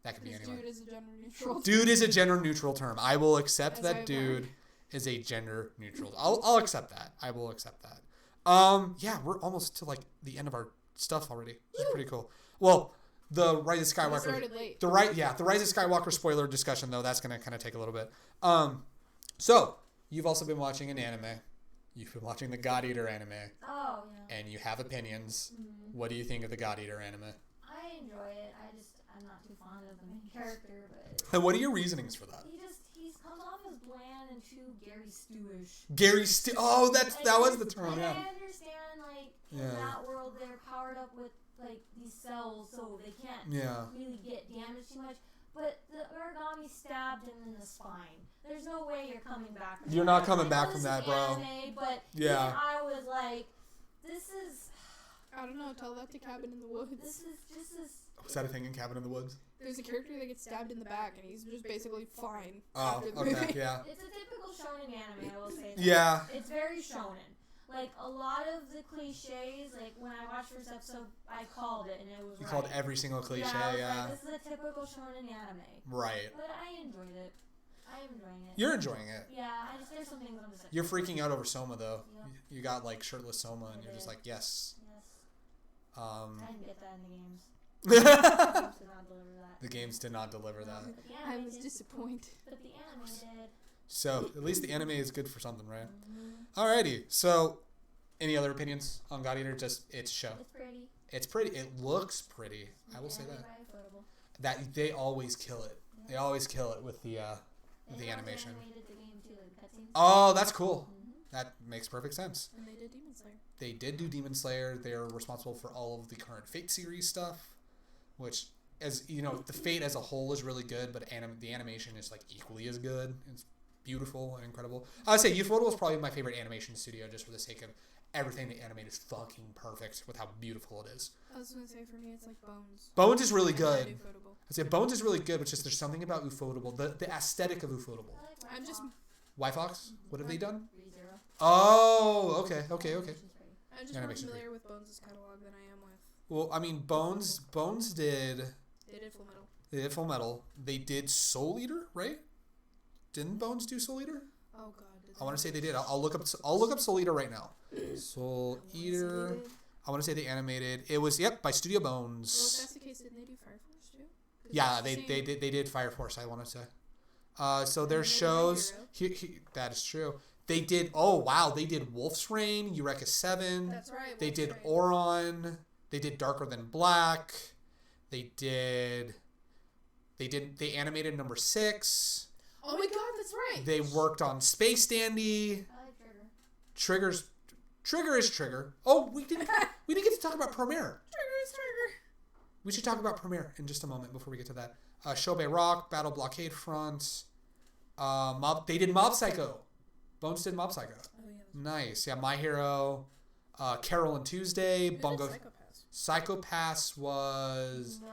That could be anyone. Dude is a gender neutral. Dude is a gender neutral term. I will accept As that I've dude learned. is a gender neutral. I'll accept that. I will accept that. Yeah, we're almost to like the end of our stuff already. This is pretty cool. Well, the Rise of Skywalker. We started late. The Rise of Skywalker spoiler discussion though, that's gonna kind of take a little bit. So you've also been watching an anime. You've been watching the God Eater anime, Oh, yeah. and you have opinions. Mm-hmm. What do you think of the God Eater anime? I enjoy it. I'm not too fond of the main character, but And what are your reasonings for that? he comes off as bland and too Gary Stewish. Oh, that was the term. Like, Yeah. I understand, like, in Yeah. that world, they're powered up with, like, these cells, so they can't Yeah. really get damaged too much. But the origami stabbed him in the spine. There's no way you're coming back from You're that. not coming I know back this from is that, bro. Anime, but Yeah. even I was like, this is... I don't know, tell that to Cabin in the Woods. This is... Was that a thing in Cabin in the Woods? There's a character that gets stabbed in the back and he's just basically fine. Oh, after the okay, movie. yeah. It's a typical shonen anime, I will say that. Yeah. It's very shonen. Like, a lot of the cliches, like, when I watched first episode, I called it, and it was You right. called every single cliche, I was yeah. like, this is a typical shonen anime. Right. But I enjoyed it. I am enjoying it. You're enjoying it. Yeah, there's some things I'm just like... You're freaking out over Soma, though. Yep. You got, like, shirtless Soma, and I you're just did. like, yes. Yes. I didn't get that in the games. The Games did not deliver that. games did not deliver that. But the I anime was did. disappointed. But the anime did. So, at least the anime is good for something, right? Mm-hmm. Alrighty. So, any other opinions on God Eater? Just, it's a show. It's pretty. It's pretty. It looks pretty. I will say Anime that. by Affordable. That they always kill it. They always kill it with the They also animation. animated the game too, like cutscenes. Oh, that's cool. Mhm. That makes perfect sense. And they did Demon Slayer. They did do Demon Slayer. They're responsible for all of the current Fate series stuff, which, as you know, the Fate as a whole is really good, but the animation is like equally as good. It's beautiful and incredible. I would say Ufotable is probably my favorite animation studio, just for the sake of everything they animate is fucking perfect with how beautiful it is. I was gonna say for me it's like Bones. Bones is really And good. Ufotable. I'd say Bones is really good, but just there's something about Ufotable, the aesthetic of Ufotable. I like I'm just Y Fox, what have they done? ReZero. Oh, okay. Animation's pretty. I'm just more Animation's familiar great. with Bones' catalog than I am with. Well, I mean, Bones did. They did Full Metal. They did Full Metal. They did Soul Eater, right? Didn't Bones do Soul Eater? Oh God. I want to say they did. I'll look up Soul Eater right now. Soul Eater. I want to say they animated. It was by Studio Bones. Well, if that's the case, didn't they do Fire Force too? Yeah, they did Fire Force. I want to say. So their shows. That is true. They did. Oh wow, they did Wolf's Rain, Eureka 7. That's right. They did Rain. Oron. They did Darker Than Black. They animated number 6. Oh my God, that's right. They worked on Space Dandy. I like Trigger. Trigger is Trigger. Oh, we didn't get to talk about Premiere. Trigger is Trigger. We should talk about Premiere in just a moment before we get to that. Shobei Rock, Battle Blockade Front. They did Mob Psycho. Bones did Mob Psycho. Oh yeah. Nice. Yeah, My Hero. Carol and Tuesday. Bungo. Psychopaths was. No.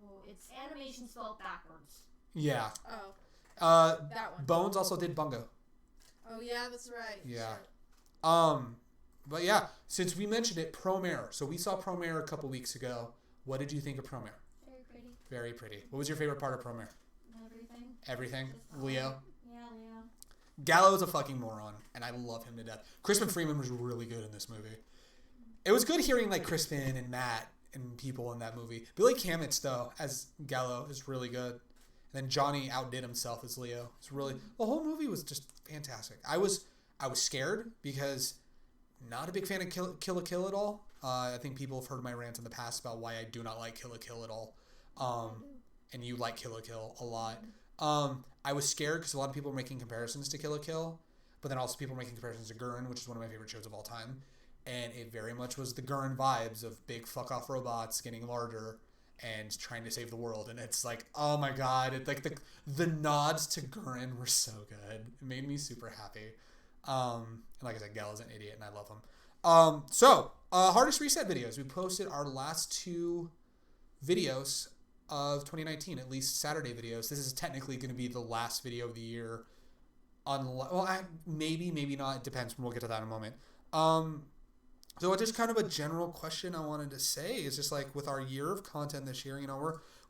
Well, it's animation spelled backwards. Yeah. Oh. That one. Bones also did Bungo. Oh yeah, that's right. Yeah. But yeah, since we mentioned it, Promare. So we saw Promare a couple weeks ago. What did you think of Promare? Very pretty. Very pretty. What was your favorite part of Promare? Everything. Everything. Just Leo. Yeah, Leo. Gallo's a fucking moron, and I love him to death. Crispin Freeman was really good in this movie. It was good hearing like Crispin and Matt and people in that movie. Billy Kamitz though as Gallo is really good. And then Johnny outdid himself as Leo. It's really the whole movie was just fantastic. I was scared because not a big fan of Kill la Kill at all. I think people have heard my rant in the past about why I do not like Kill la Kill at all. And you like Kill la Kill a lot. I was scared because a lot of people were making comparisons to Kill la Kill, but then also people were making comparisons to Gurren, which is one of my favorite shows of all time. And it very much was the Gurren vibes of big fuck-off robots getting larger and trying to save the world. And it's like, oh my God. It's like the nods to Gurren were so good. It made me super happy. And like I said, Gallo's an idiot and I love him. So, Hardest Reset videos. We posted our last 2 videos of 2019, at least Saturday videos. This is technically going to be the last video of the year. Maybe not. It depends. We'll get to that in a moment. So just kind of a general question I wanted to say is just like with our year of content this year,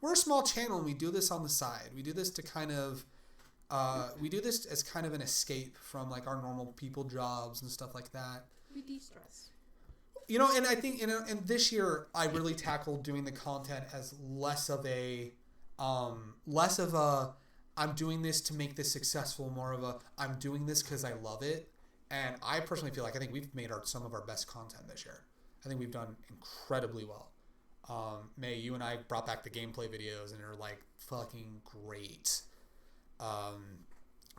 we're a small channel and we do this on the side. We do this to kind of, we do this as kind of an escape from like our normal people jobs and stuff like that. We de-stress. And I think, and this year I really tackled doing the content as less of a, I'm doing this to make this successful, more of a, I'm doing this because I love it. And I personally feel like I think we've made some of our best content this year. I think we've done incredibly well. Mei, you and I brought back the gameplay videos and they're like fucking great.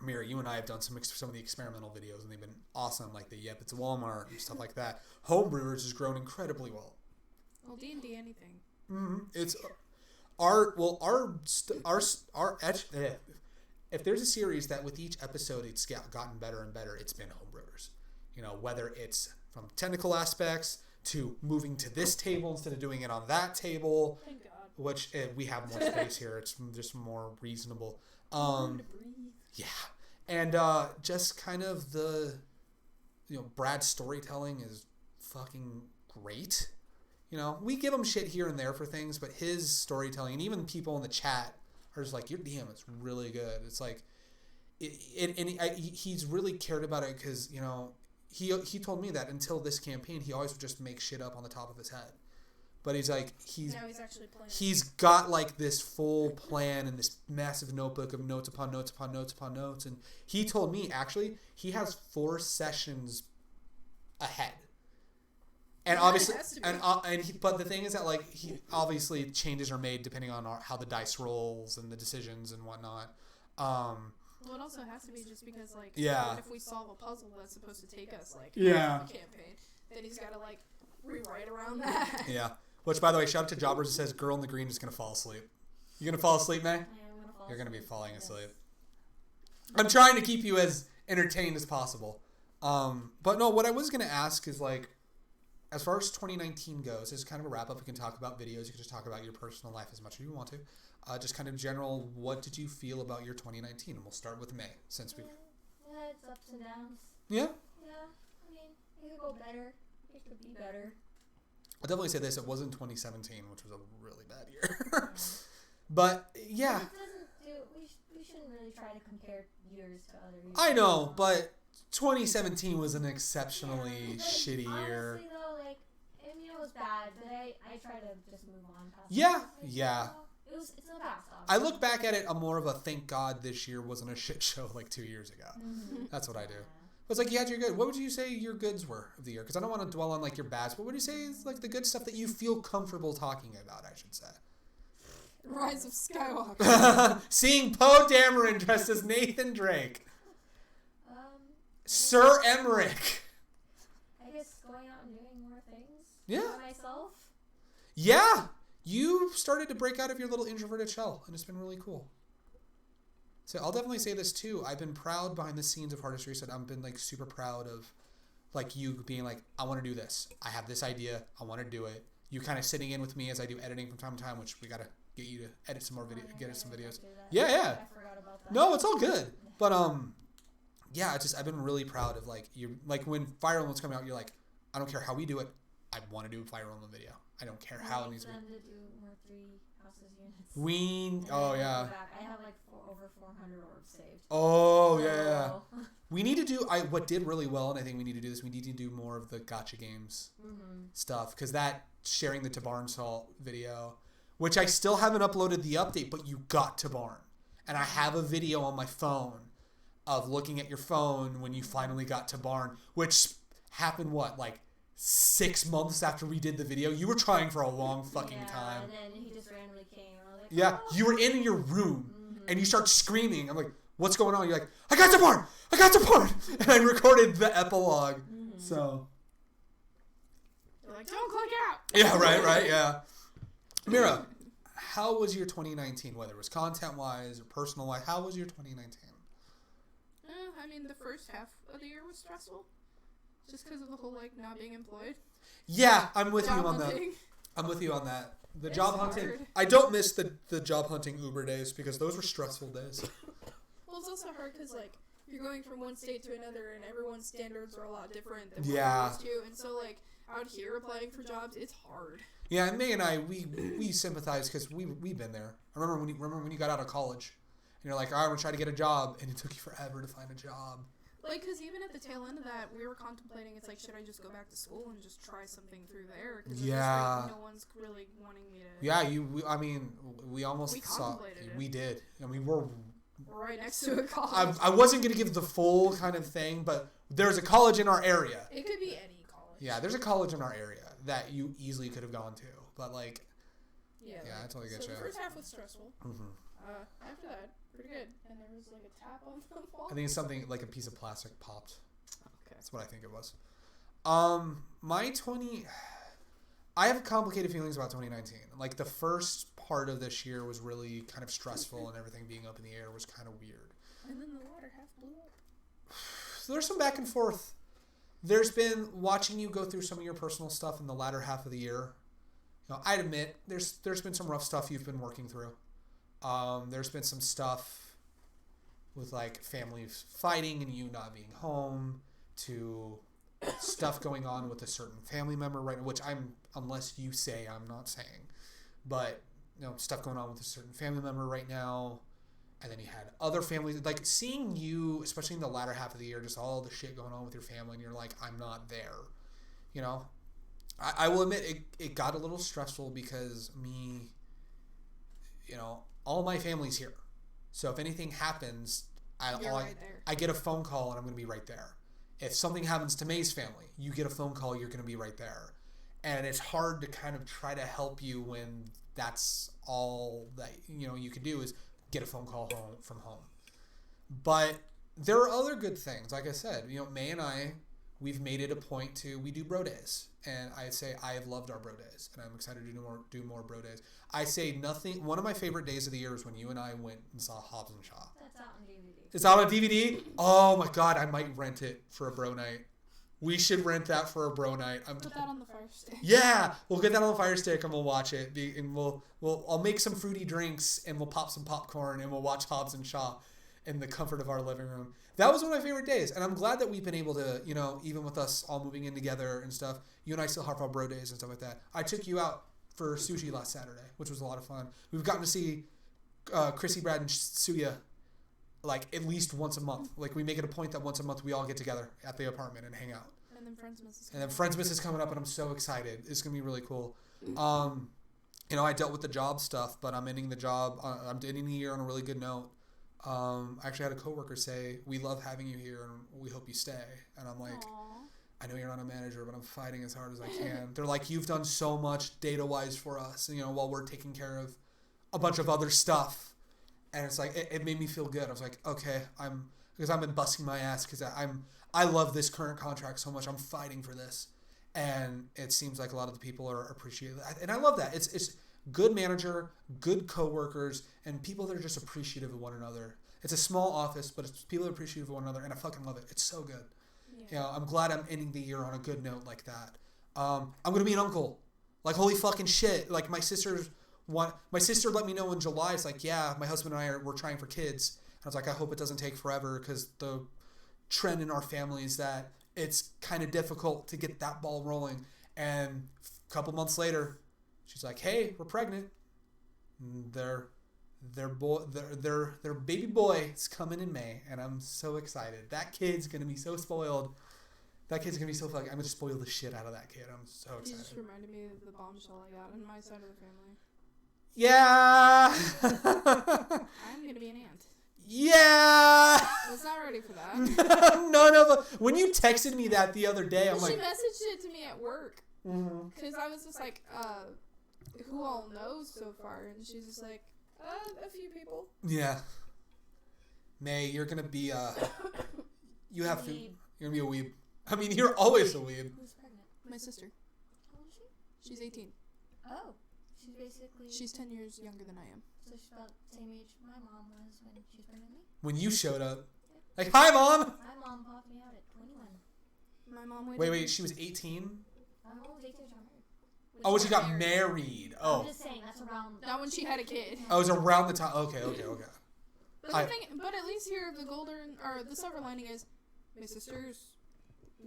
Mira, you and I have done some of the experimental videos and they've been awesome, like the Yep, It's Walmart and stuff like that. Homebrewers has grown incredibly well. Well, D&D anything. Mm-hmm. It's if there's a series that with each episode it's gotten better and better, it's been Homebrewers. Whether it's from technical aspects to moving to this table instead of doing it on that table. Thank God. Which we have more space here. It's just more reasonable. Yeah. And just kind of the, Brad's storytelling is fucking great. We give him shit here and there for things, but his storytelling, and even people in the chat are just like, your DM is really good. It's like, he's really cared about it because, he told me that until this campaign, he always would just make shit up on the top of his head. But he's like, now he's actually playing. He's got like this full plan and this massive notebook of notes upon notes upon notes upon notes. And he told me actually he has 4 sessions ahead. And obviously, but the thing is that like he obviously changes are made depending on how the dice rolls and the decisions and whatnot. Well, it also has to be just because like yeah. If we solve a puzzle that's supposed to take us like half the campaign, then he's got to like rewrite around that. Yeah. Which, by the way, shout out to Jobbers. It says, "Girl in the green is gonna fall asleep." You gonna fall asleep, May? I am gonna fall. You're gonna be falling Yes. asleep. I'm trying to keep you as entertained as possible. But no, what I was gonna ask is like, as far as 2019 goes, as kind of a wrap up, we can talk about videos. You can just talk about your personal life as much as you want to. Just kind of general, what did you feel about your 2019? And we'll start with May, since we. Yeah, it's ups and downs. Yeah. Yeah, I mean, it could go better. It could be better. I'll definitely say this: it wasn't 2017, which was a really bad year. But yeah, It doesn't do. We shouldn't really try to compare years to other years. I know, but 2017 was an exceptionally shitty year. Honestly, though, like, I mean, it was bad, but I try to just move on past it. Yeah. It's in the past, I look back at it, I'm more of a thank God this year wasn't a shit show like 2 years ago. Mm-hmm. That's what I do. It's like you had your good. What would you say your goods were of the year? Because I don't want to dwell on like your bads. What would you say is like the good stuff that you feel comfortable talking about? I should say. Rise of Skywalker. Seeing Poe Dameron dressed as Nathan Drake. Sir Emmerich. I guess going out and doing more things. Yeah. For myself. Yeah. You started to break out of your little introverted shell, and it's been really cool. So I'll definitely say this too. I've been proud behind the scenes of Hardest Reset. I've been like super proud of like you being like, I want to do this. I have this idea. I want to do it. You kind of sitting in with me as I do editing from time to time, which we got to get you to edit some more video, get some videos. Yeah. I forgot about that. No, it's all good. But yeah, I've been really proud of like you. Like when Fire Emblem's coming out, you're like, I don't care how we do it. I want to do a Fire Emblem video. I don't care how it needs to be. To do more 3 houses units. Oh yeah. I have like over 400 orbs saved. Oh yeah. We need to do. What did really well, and I think we need to do this. We need to do more of the gacha games stuff because that sharing the Tabarn Salt video, which I still haven't uploaded the update, but you got Tabarn, and I have a video on my phone of looking at your phone when you finally got Tabarn, which happened like 6 months after we did the video. You were trying for a long fucking time. And then he just randomly came. I was like, yeah, oh. you were in your room and you start screaming. I'm like, what's going on? You're like, I got Tabarn! I got Tabarn! And I recorded the epilogue. So. You're like, don't click out! Yeah, right, yeah. Mira, how was your 2019, whether it was content-wise or personal-wise? How was your 2019? I mean, the first half of the year was stressful. Just because of the whole, like, not being employed. Yeah, I'm with you Job on hunting. that. I'm with you on that. The It's job hunting. hard. I don't miss the job hunting Uber days because those were stressful days. Well, it's also hard because, like, you're going from one state to another and everyone's standards are a lot different than what Yeah. you're used to. And so, like, out here applying for jobs, it's hard. Yeah, and May and I, we sympathize because we've been there. I remember when you got out of college and you're like, all right, I'm going to try to get a job, and it took you forever to find a job. Like, because even at the tail end of that, we were contemplating, it's like, should I just go back to school and just try something through there? Because Yeah. no one's really wanting me to... Yeah, we almost We saw... contemplated it. We did. And we were... Right next to a college. I wasn't going to give the full kind of thing, but there's a college in our area. It could be any college. Yeah, there's a college in our area that you easily could have gone to. But, like... Yeah, I totally get so you. the first half was stressful. Mm-hmm. After that, pretty good. And there was, like, a tap on the wall. I think it's something like a piece of plastic popped. Okay. That's what I think it was. I have complicated feelings about 2019. Like the first part of this year was really kind of stressful and everything being up in the air was kind of weird. And then the water half blew up. So there's some back and forth. There's been watching you go through some of your personal stuff in the latter half of the year. You know, I'd admit there's been some rough stuff you've been working through. There's been some stuff with like families fighting and you not being home, to stuff going on with a certain family member right now, which unless you say, I'm not saying, but you know, stuff going on with a certain family member right now. And then you had other families, like seeing you, especially in the latter half of the year, just all the shit going on with your family, and you're like, I'm not there. You know, I will admit it got a little stressful because me, you know, all my family's here. So if anything happens, I get a phone call and I'm going to be right there. If something happens to May's family, you get a phone call, you're going to be right there. And it's hard to kind of try to help you when that's all that, you know, you can do is get a phone call from home. But there are other good things. Like I said, you know, May and I, we've made it a point we do bro days. And I say I have loved our bro days. And I'm excited to do more bro days. I say nothing. One of my favorite days of the year is when you and I went and saw Hobbs and Shaw. That's out on DVD. It's out on DVD? Oh my God, I might rent it for a bro night. We should rent that for a bro night. Put that on the Fire Stick. Yeah, we'll get that on the Fire Stick and we'll watch it. And I'll make some fruity drinks and we'll pop some popcorn and we'll watch Hobbs and Shaw in the comfort of our living room. That was one of my favorite days, and I'm glad that we've been able to, you know, even with us all moving in together and stuff, you and I still have our bro days and stuff like that. I took you out for sushi last Saturday, which was a lot of fun. We've gotten to see Chrissy, Brad, and Suya like at least once a month. Like we make it a point that once a month we all get together at the apartment and hang out. And then Friendsmas is coming up, and I'm so excited. It's gonna be really cool. You know, I dealt with the job stuff, but I'm ending the job. I'm ending the year on a really good note. I actually had a coworker say, "We love having you here, and we hope you stay." And I'm like, Aww. "I know you're not a manager, but I'm fighting as hard as I can." They're like, "You've done so much data-wise for us, you know, while we're taking care of a bunch of other stuff." And it's like it made me feel good. I was like, "Okay, because I've been busting my ass because I love this current contract so much. I'm fighting for this." And it seems like a lot of the people are appreciative. And I love that. It's good manager, good coworkers, and people that are just appreciative of one another. It's a small office, but it's people that are appreciative of one another, and I fucking love it. It's so good. Yeah. You know, I'm glad I'm ending the year on a good note like that. I'm going to be an uncle. Like, holy fucking shit. Like, my sister let me know in July. It's like, yeah, my husband and we're trying for kids. And I was like, I hope it doesn't take forever because the trend in our family is that it's kind of difficult to get that ball rolling. And a couple months later, she's like, "Hey, we're pregnant. Their baby boy is coming in May, and I'm so excited. That kid's gonna be so spoiled. That kid's gonna be so fucking. I'm gonna spoil the shit out of that kid. I'm so excited." You just reminded me of the bombshell I got on my side of the family. Yeah. I'm gonna be an aunt. Yeah. I was not ready for that. None of them. When you texted me that the other day, I'm like, she messaged it to me at work because I was just like, who all knows so far? And she's just like, a few people. Yeah. May, you're gonna be you have to. You're gonna be a weeb. I mean, you're always a weeb. Who's pregnant? My sister. How old is she? She's 18. Oh, she's basically. She's 10 years younger than I am. So she's about the same age my mom was when she was pregnant with me. When you showed up, like, "Hi, Mom." My mom popped me out at 21. My mom waited. Wait, she was 18. My mom was 18 when she got married. Oh, when she got married. Oh. I'm just saying that's around. Not when she had a kid. Oh, it was around the time. Okay. But at least here the silver lining is my sister's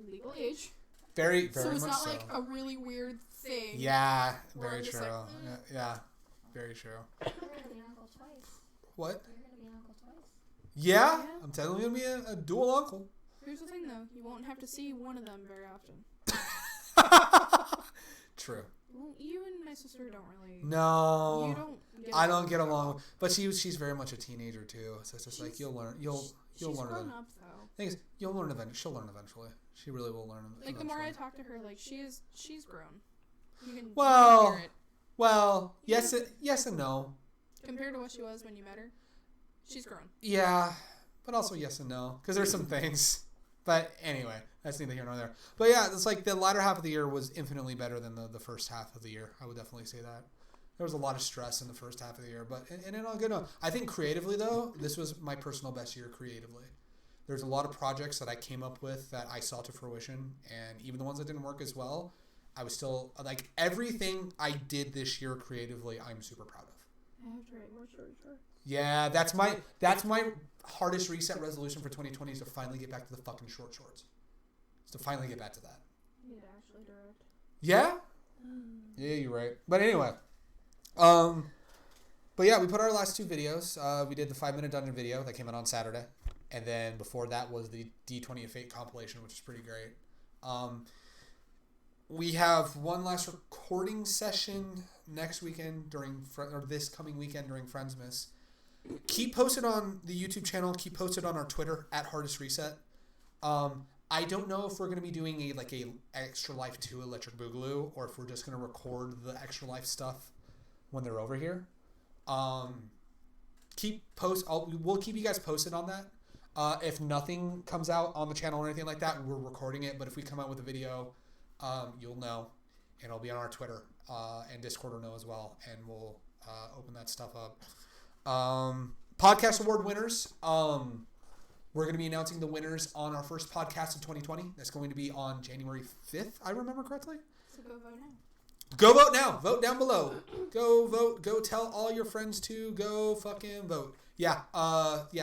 legal age. Very, so very it's much not so. like a really weird thing. Yeah, where very I'm just true. like, Yeah, very true. You're gonna be an uncle twice. What? You're gonna be an uncle twice. Yeah, I'm telling you, gonna be a dual uncle. Here's the thing, though. You won't have to see one of them very often. True. Well, you and my sister don't really. No. You don't. I don't get along, but she's very much a teenager too. So it's just like you'll learn. You'll she's learn. Grown up though. Thing is, you'll learn eventually. She'll learn eventually. She really will learn. Like the more I talk to her, like she's grown. You can Well, hear it. Well, yes and no. Compared to what she was when you met her, she's grown. Yeah, but also yes and no, because there's some things. But anyway, that's neither here nor there. But yeah, it's like the latter half of the year was infinitely better than the first half of the year. I would definitely say that. There was a lot of stress in the first half of the year, but and in a good note. I think creatively though, this was my personal best year creatively. There's a lot of projects that I came up with that I saw to fruition, and even the ones that didn't work as well, I was still like everything I did this year creatively. I'm super proud of. I have to write more short. Yeah, that's my hardest reset resolution for 2020 is to finally get back to the fucking shorts. Is to finally get back to that. You need to actually direct. Yeah? Yeah, you're right. But anyway. But yeah, we put our last two videos. We did the 5-minute dungeon video that came out on Saturday. And then before that was the D20 of Fate compilation, which is pretty great. We have one last recording session next weekend this coming weekend during Friendsmas. Keep posted on the YouTube channel. Keep posted on our Twitter at Hardest Reset. I don't know if we're going to be doing a Extra Life 2 Electric Boogaloo or if we're just going to record the Extra Life stuff when they're over here. We'll keep you guys posted on that. If nothing comes out on the channel or anything like that, we're recording it. But if we come out with a video, you'll know, and it'll be on our Twitter and Discord will know as well, and we'll open that stuff up. Podcast award winners. We're going to be announcing the winners on our first podcast of 2020. That's going to be on January 5th, I remember correctly. So go vote now. Go vote now. Vote down below. Go vote. Go tell all your friends to go fucking vote. Yeah.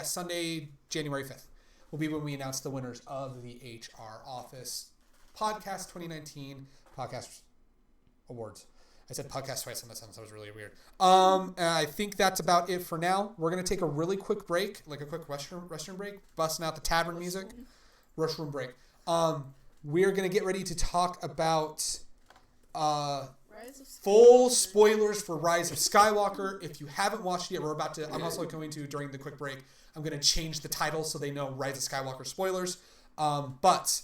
Sunday, January 5th will be when we announce the winners of the HR Office Podcast 2019 Podcast Awards. I said podcast twice in that sentence. That was really weird. And I think that's about it for now. We're going to take a really quick break, like a quick restroom break, busting out the tavern music. Restroom break. We're going to get ready to talk about full spoilers for Rise of Skywalker. If you haven't watched it yet, I'm also going to, during the quick break, I'm going to change the title so they know Rise of Skywalker spoilers. But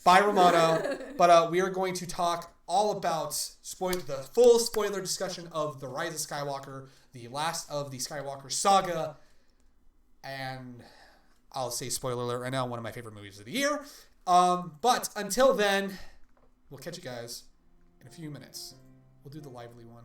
Bye, Romano. But we are going to talk all about the full spoiler discussion of the Rise of Skywalker, the last of the Skywalker saga, and I'll say spoiler alert right now, one of my favorite movies of the year. But until then, we'll catch you guys in a few minutes. We'll do the lively one.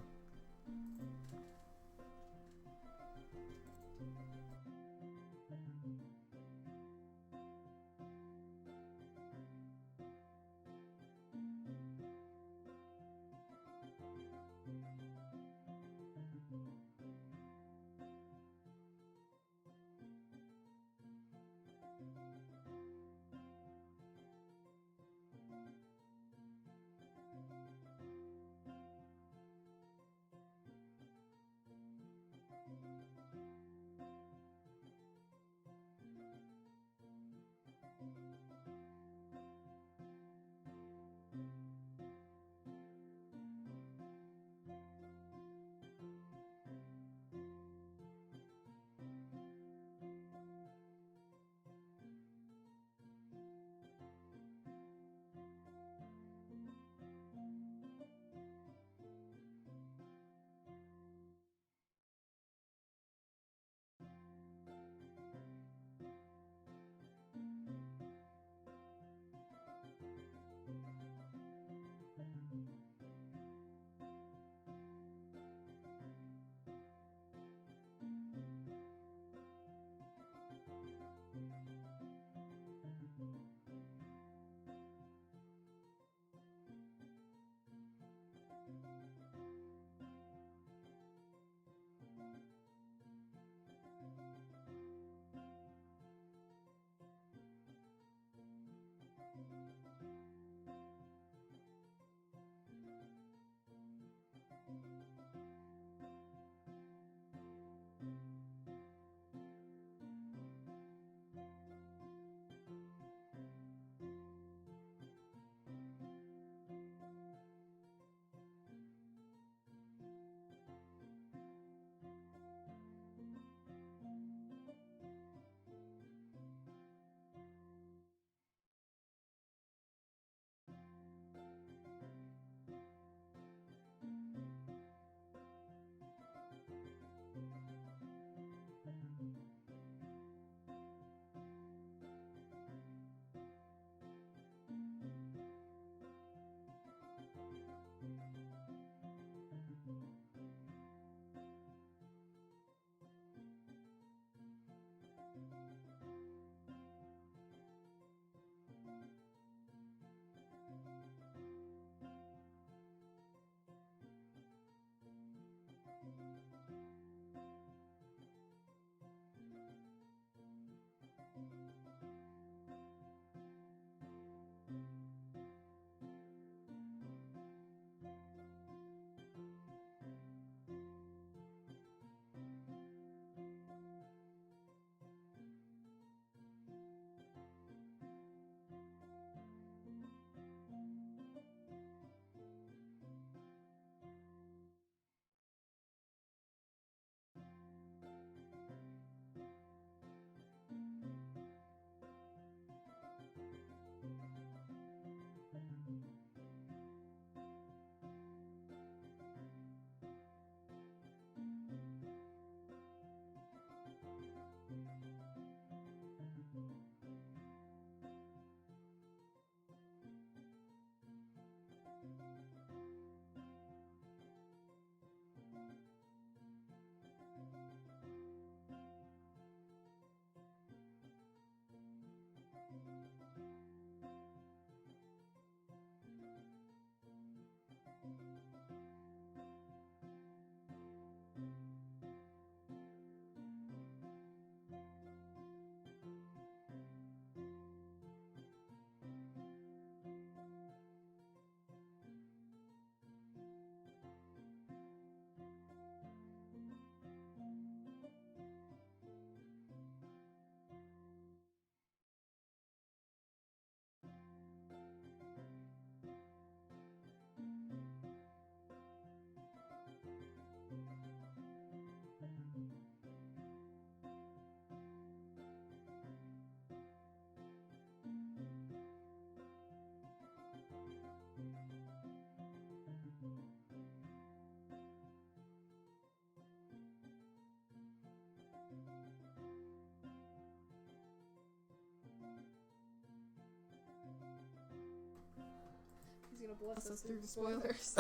gonna bless us through the spoilers.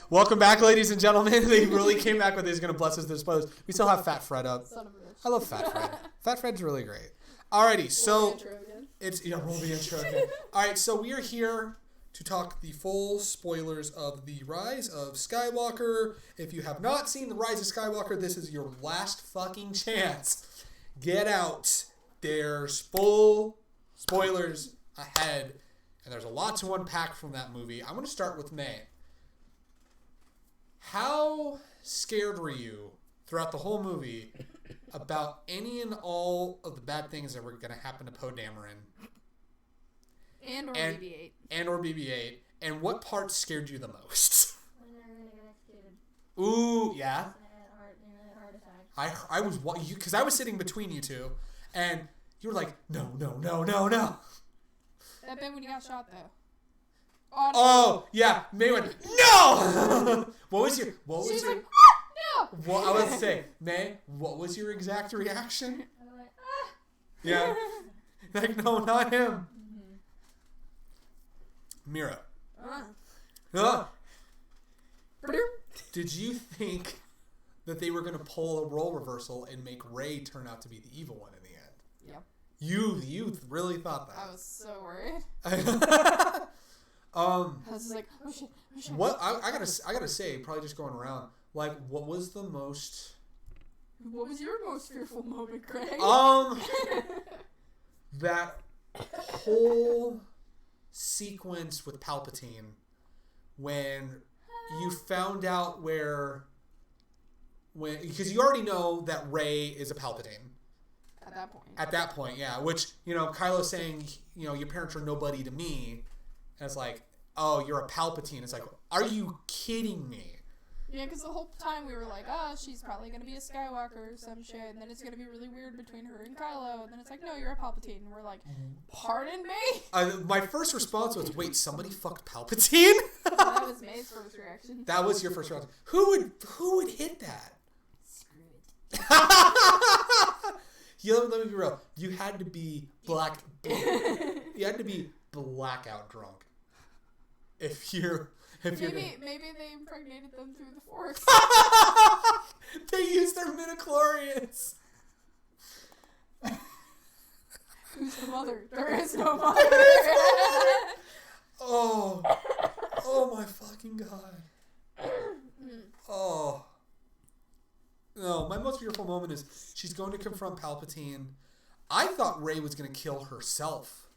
Welcome back, ladies and gentlemen. They really came back with he's going to bless us through the spoilers. We still have Fat Fred up. Son of a bitch. I love Fat Fred. Fat Fred's really great. Alrighty, so roll the intro again. Alright, so we are here to talk the full spoilers of the Rise of Skywalker. If you have not seen the Rise of Skywalker, this is your last fucking chance. Get out. There's full spoilers ahead, and there's a lot to unpack from that movie. I'm going to start with Mei. How scared were you throughout the whole movie about any and all of the bad things that were going to happen to Poe Dameron? And BB-8. And or BB-8. And what part scared you the most? When they're gonna get executed. Ooh, yeah. Heart attack. I was, because I was sitting between you two, and you were like, no. That bit when you got shot, though. Oh, yeah. May went, no! What was your... She's like, no! What I was to say, May, what was your exact reaction? I went, Yeah. Like, no, not him. Mira. Did you think that they were going to pull a role reversal and make Rey turn out to be the evil one in the end? Yep. You really thought that. I was so worried. I was just like, oh shit. What I gotta say, probably just going around, like, what was the most... What was your most fearful moment, Craig? That whole sequence with Palpatine when you found out because you already know that Rey is a Palpatine. At that point, yeah. Which, Kylo saying, your parents are nobody to me. And it's like, oh, you're a Palpatine. It's like, are you kidding me? Yeah, because the whole time we were like, she's probably going to be a Skywalker or some shit, and then it's going to be really weird between her and Kylo, and then it's like, no, you're a Palpatine. And we're like, pardon me? My first response was, wait, somebody fucked Palpatine? That was May's first reaction. That was your first reaction. Who would hit that? screw it. Let me be real. You had to be you had to be blackout drunk. Maybe they impregnated them through the Force. They used their midichlorians. Who's the mother? There is no mother. Oh my fucking god. Oh. No, my most fearful moment is she's going to confront Palpatine. I thought Rey was going to kill herself.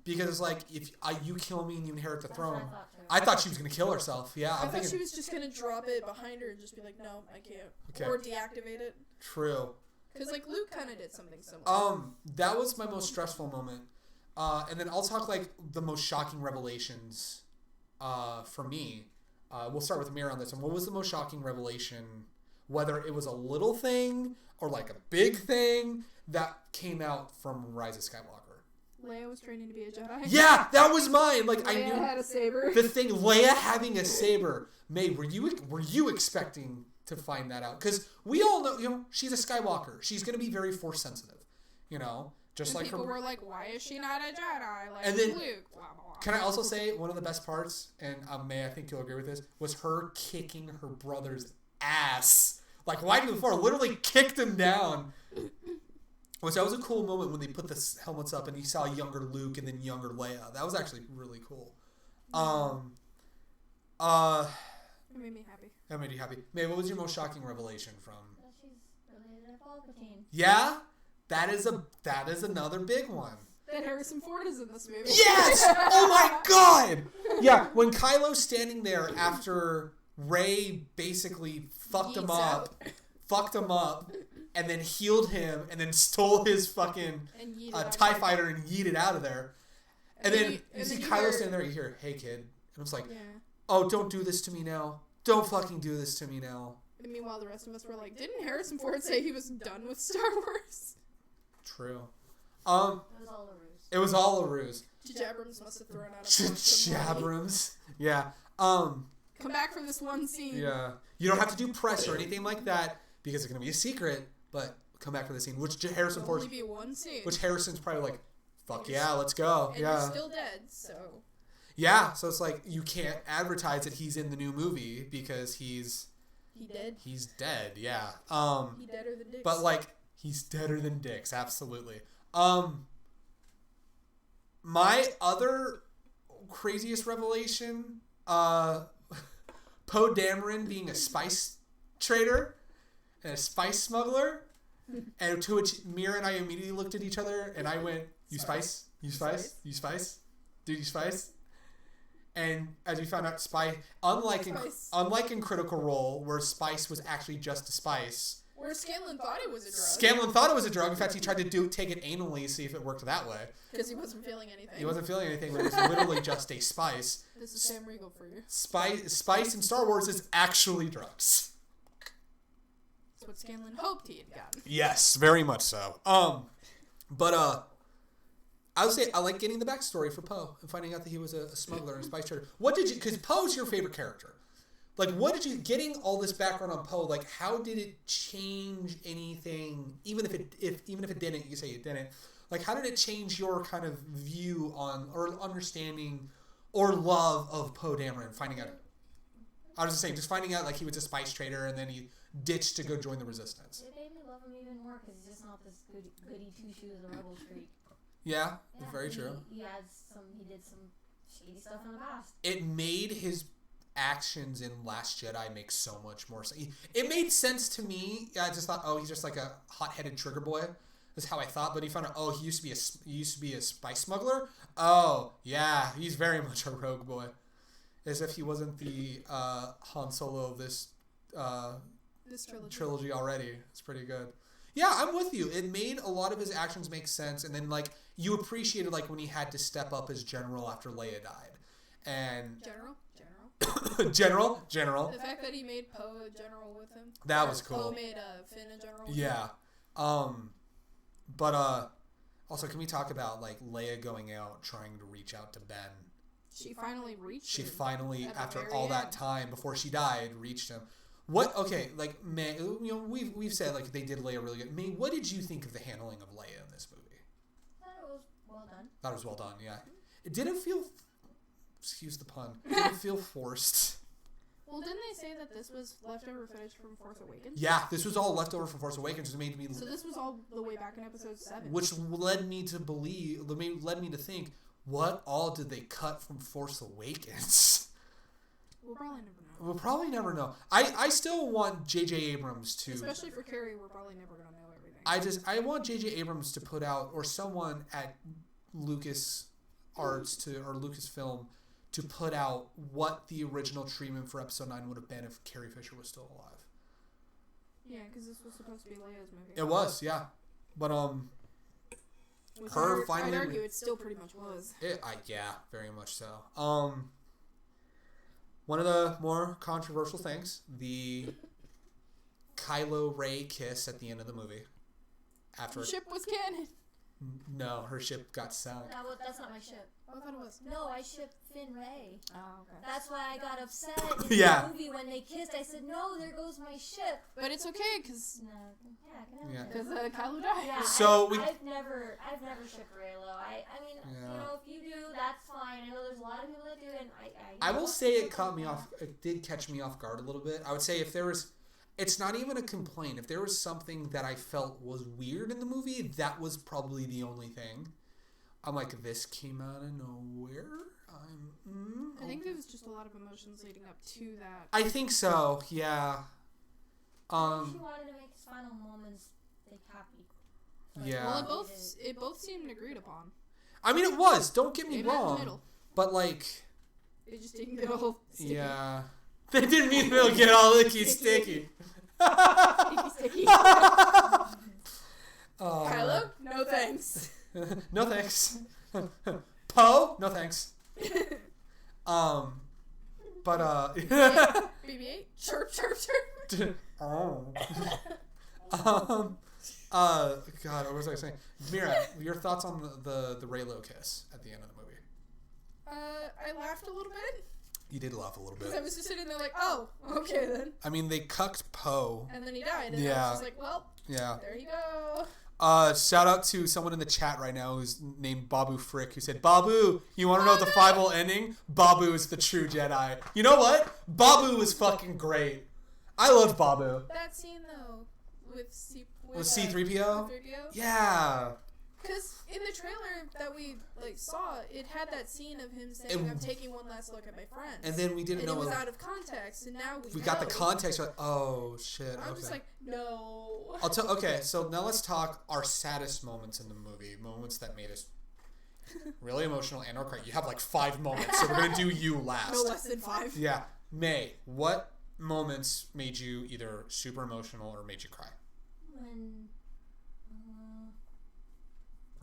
Because it's like, if you kill me and you inherit the throne. I thought she was going to kill herself. Yeah, I thought she was just going to drop it behind her and just be like, no, I can't. Okay. Or deactivate it. True. Because, like, Luke kind of did something similar. That was my most stressful moment. And then I'll talk, like, the most shocking revelations for me. We'll start with Mira on this one. What was the most shocking revelation, whether it was a little thing or, like, a big thing that came out from Rise of Skywalker? Leia was training to be a Jedi. Yeah, that was mine. Like, Leia I knew had a saber. the thing. Leia having a saber. May, were you expecting to find that out? Because we all know, she's a Skywalker. She's gonna be very Force sensitive. Just and like people were like, why is she not a Jedi? Like and then, Luke. Blah, blah, blah. Can I also say one of the best parts, and May, I think you'll agree with this, was her kicking her brother's ass. Like, right before, literally kicked him down. Which that was a cool moment when they put the helmets up and you saw younger Luke and then younger Leia. That was actually really cool. It made me happy. That made you happy. May, what was your most shocking revelation from? That she's related to Palpatine. Yeah? That is another big one. That Harrison Ford is in this movie. Yes! Oh my god! Yeah, when Kylo's standing there after Rey basically fucked him up, and then healed him, and then stole his fucking TIE fighter and yeeted out of there. And then you see Kylo standing there, you hear, hey kid. And it's like, oh, don't do this to me now. Don't fucking do this to me now. And meanwhile, the rest of us were like, didn't Harrison Ford say he was done with Star Wars? True. It was all a ruse. It was all a ruse. J.J. Abrams must have thrown out a bunch of money. Abrams. Yeah. Come back from this one scene. Yeah. You don't have to do press or anything like that because it's going to be a secret, but come back for the scene. Which Harrison Ford. Only be one scene. Which Harrison's probably like, fuck yeah, let's go. And you're still dead, so. Yeah, so it's like you can't advertise that he's in the new movie because he's dead. He's dead, yeah. He deader than dicks. But like he's deader than dicks, absolutely. My other craziest revelation, Poe Dameron being a spice trader and a spice smuggler, and to which Mira and I immediately looked at each other, and I went, "You spice? You spice? You spice? Dude, you spice?" And as we found out, spice, unlike in Critical Role, where spice was actually just a spice. Where Scanlan thought it was a drug. Scanlan thought it was a drug. In fact, he tried to take it anally, see if it worked that way. Because he wasn't feeling anything. He wasn't feeling anything, but it was literally just a spice. This is Sam Riegel for you. Spice in Star Wars is actually drugs. That's what Scanlan hoped he had gotten. Yes, very much so. But I would say I like getting the backstory for Poe and finding out that he was a smuggler and a spice trader. What did you? Because Poe's your favorite character. Like, what did you, getting all this background on Poe, like, how did it change anything, even if it didn't, you say it didn't, like, how did it change your kind of view on, or understanding, or love of Poe Dameron, finding out, I was just saying, just finding out, like, he was a spice trader, and then he ditched to go join the Resistance. It made me love him even more, because he's just not this goody two-shoes of a rebel streak. Yeah, very true. He did some shady stuff in the past. It made his actions in Last Jedi make so much more sense. It made sense to me. I just thought, oh, he's just like a hot-headed trigger boy. That's how I thought. But he found out, oh, he used to be a spice smuggler. Oh, yeah, he's very much a rogue boy. As if he wasn't the Han Solo of this trilogy already. It's pretty good. Yeah, I'm with you. It made a lot of his actions make sense, and then like you appreciated like when he had to step up as general after Leia died, and General. The fact that he made Poe a general with him. That was cool. Poe made Finn a general. Yeah. But also, can we talk about like Leia going out trying to reach out to Ben? She finally reached him. She finally, after all that time before she died, reached him. What? Okay, like Mei, we've said like they did Leia really good. Mei, what did you think of the handling of Leia in this movie? I thought it was well done. Thought it was well done. Yeah. It didn't feel. Excuse the pun. It didn't feel forced. Well, didn't they say that this was leftover footage from Force Awakens? Yeah, this was all leftover from Force Awakens. Which made me. So this was all the way back in Episode 7. Which led me to think, what all did they cut from Force Awakens? We'll probably never know. We'll probably never know. I still want J.J. Abrams to. Especially for Carrie, we're probably never gonna know everything. I want J.J. Abrams to put out, or someone at Lucas Arts or Lucasfilm to put out what the original treatment for Episode 9 would have been if Carrie Fisher was still alive. Yeah, because this was supposed to be Leia's movie. It was, yeah. But, I'd argue it still pretty much was. Yeah, very much so. One of the more controversial things, the Kylo Rey kiss at the end of the movie. The ship was canon. No, her ship got sunk. That's not my ship. I thought it was. No, I shipped Finn Rey. Oh, okay. That's why I got upset in Yeah. the movie when they kissed. I said, no, there goes my ship. But it's okay, because... Yeah. Because Kylo died. Yeah, so I've never shipped Reylo. I mean, if you do, that's fine. I know there's a lot of people that do, and I will say it caught me off. It did catch me off guard a little bit. I would say if there was... It's not even a complaint. If there was something that I felt was weird in the movie, that was probably the only thing. I'm like, this came out of nowhere? I think there was just a lot of emotions leading up to that. I think so, yeah. She wanted to make his final moments happy. Yeah. Well, it both seemed agreed upon. I mean, it was. Don't get me They met in the wrong. middle. But, like... They just didn't get all sticky. Yeah. They didn't mean to get all icky sticky. Sticky. Kylo? No thanks. No thanks. Poe? No thanks. But BB-8? Chirp, chirp, chirp. God, what was I saying? Mira, your thoughts on the Reylo kiss at the end of the movie? I laughed a little bit. You did laugh a little bit. Because I was just sitting there like, oh, okay then. I mean, they cucked Poe. And then he died. And Yeah. I was just like, well, Yeah. there you go. Shout out to someone in the chat right now who's named Babu Frick, who said, Babu, you want to know the final ending? Babu is the true Jedi. You know what? Babu was fucking great. I loved Babu. That scene though with C3PO? With 3PO? Yeah. Because in the trailer that we saw, it had that scene of him saying, "I'm taking one last look at my friends." And then we didn't know. It was out of context, and now we got the context. Like, oh shit. I'm just like, no. Okay, so now let's talk our saddest moments in the movie. Moments that made us really emotional and or cry. You have like 5 moments, so we're gonna do you last. No less than 5. Yeah, May. What moments made you either super emotional or made you cry? When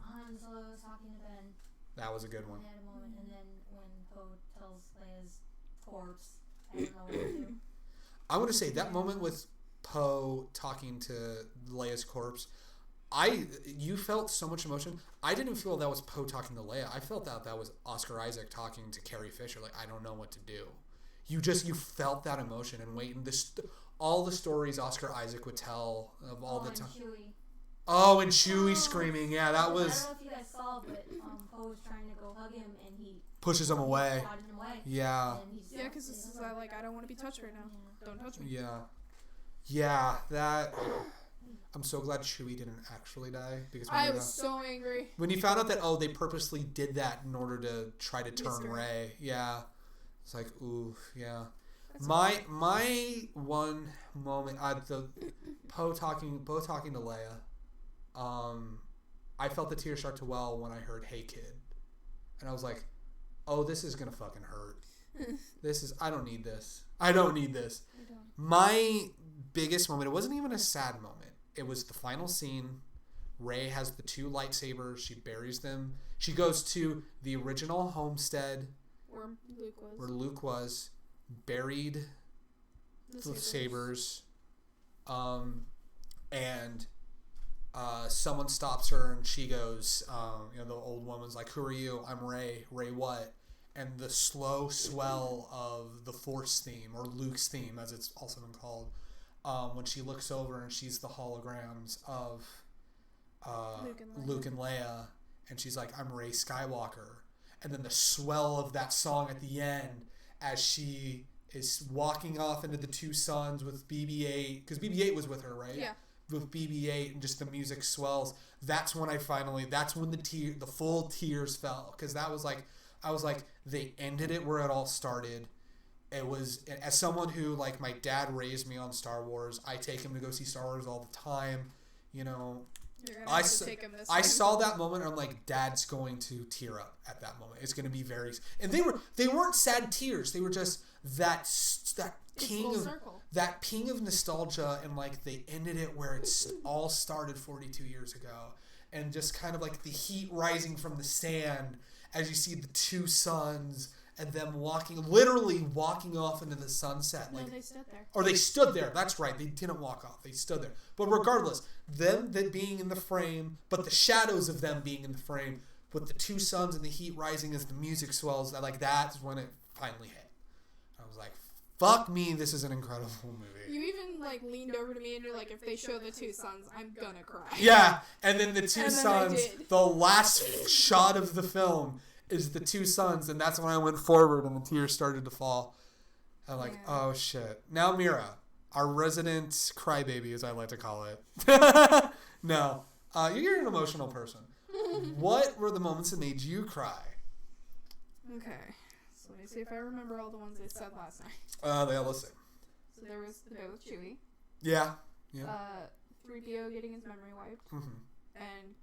Han Solo was talking to Ben. That was a good one. I had a moment, and then when Poe tells Leia's corpse, I don't know what to do. I want to say that moment with Poe talking to Leia's corpse, you felt so much emotion. I didn't feel that was Poe talking to Leia. I felt that was Oscar Isaac talking to Carrie Fisher. Like, I don't know what to do. You felt that emotion and waiting. All the stories Oscar Isaac would tell of all the time. Chewie. Oh, and Chewie screaming. Yeah, that was. I don't know if you guys saw, but Poe was trying to go hug him, and he pushes him away. prodded him away. Yeah. Yeah, because this is like, I don't want to be touched right now. Yeah. Don't touch me. Yeah. Yeah, that. I'm so glad Chewie didn't actually die because I was so angry when you found out that they purposely did that in order to try to turn Rey. Yeah, it's like ooh, yeah. My one moment, the Poe talking to Leia. I felt the tears start to well when I heard "Hey kid," and I was like, "Oh, this is gonna fucking hurt. I don't need this. I don't need this." My biggest moment, it wasn't even a sad moment. It was the final scene. Rey has the 2 lightsabers. She buries them. She goes to the original homestead where Luke was, buried the sabers. And someone stops her and she goes, the old woman's like, "Who are you?" "I'm Rey." "Rey what?" And the slow swell of the Force theme, or Luke's theme as it's also been called, when she looks over and she's the holograms of Luke and Leia, and she's like, "I'm Rey Skywalker." And then the swell of that song at the end as she is walking off into the 2 suns with BB-8, because BB-8 was with her, right? Yeah. With BB-8, and just the music swells. That's when the full tears fell, because I was like, they ended it where it all started. It was, as someone who, like, my dad raised me on Star Wars, I take him to go see Star Wars all the time, I saw that moment and I'm like, Dad's going to tear up at that moment. It's going to be and they weren't sad tears. They were just that ping of nostalgia, and like they ended it where it's all started 42 years ago, and just kind of like the heat rising from the sand as you see the 2 suns and them literally walking off into the sunset. No, they stood there. Or they stood there. That's right. They didn't walk off. They stood there. But regardless, them being in the frame, but the shadows of them being in the frame, with the 2 suns and the heat rising as the music swells, that's when it finally hit. I was like, fuck me, this is an incredible movie. You even leaned over to me and you're like, if they show the 2 suns, I'm gonna cry. Yeah, and then the 2 suns, the last shot of the film is the 2 suns, and that's when I went forward and the tears started to fall. I'm like, oh shit. Now Mira, our resident crybaby, as I like to call it. No, you're an emotional person. What were the moments that made you cry? Okay, so let me see if I remember all the ones I said last night. Let's see. So there was the bit with Chewie. Yeah. 3PO getting his memory wiped. Mm-hmm. And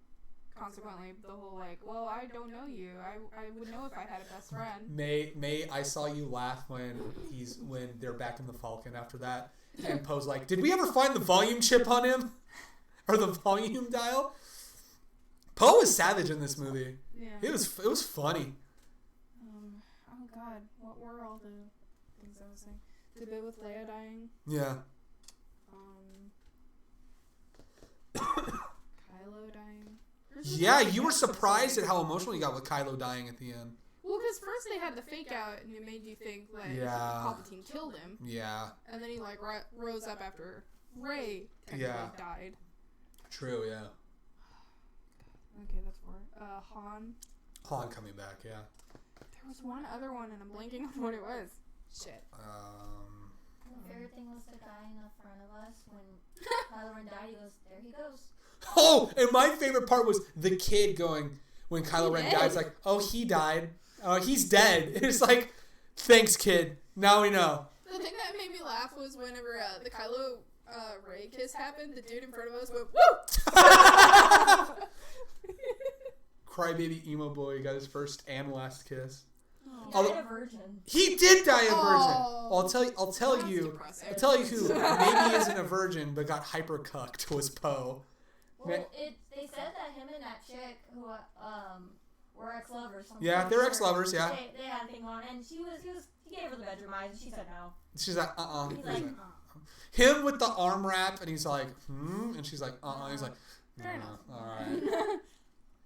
consequently, the whole well, I don't know you. I would know if I had a best friend. May, I saw you laugh when they're back in the Falcon after that, and Poe's like, "Did we ever find the volume chip on him, or the volume dial?" Poe was savage in this movie. Yeah. It was funny. Oh God, what were all the things I was saying? The bit with Leia dying. Yeah. Kylo dying. Yeah, you were surprised at how emotional you got with Kylo dying at the end. Well, because first they had the fake out, and it made you think Palpatine killed him. Yeah. And then he rose up after Rey technically died. True. Yeah. Han. Han coming back, yeah. There was one other one, and I'm blanking on what it was. Shit. My favorite thing was the guy in the front of us when Kylo Ren died. He goes, there he goes. Oh, and my favorite part was the kid going, when Kylo Ren died, it's like, oh, he died. Oh, he's dead. It's like, thanks, kid. Now we know. The thing that made me laugh was whenever the Kylo Rey kiss happened, the dude in front of us went, woo! Crybaby emo boy got his first and last kiss. He died a virgin. He did die a virgin. Oh. Well, I'll tell That's you depressing. who maybe isn't a virgin but got hyper cucked was Poe. Well, they said that him and that chick who were ex-lovers. Yeah, they're ex-lovers. Yeah. They had a thing on, and he gave her the bedroom eyes, and she said no. She's like, He's like, Him with the arm wrap, and he's like, and she's like, He's like, all right.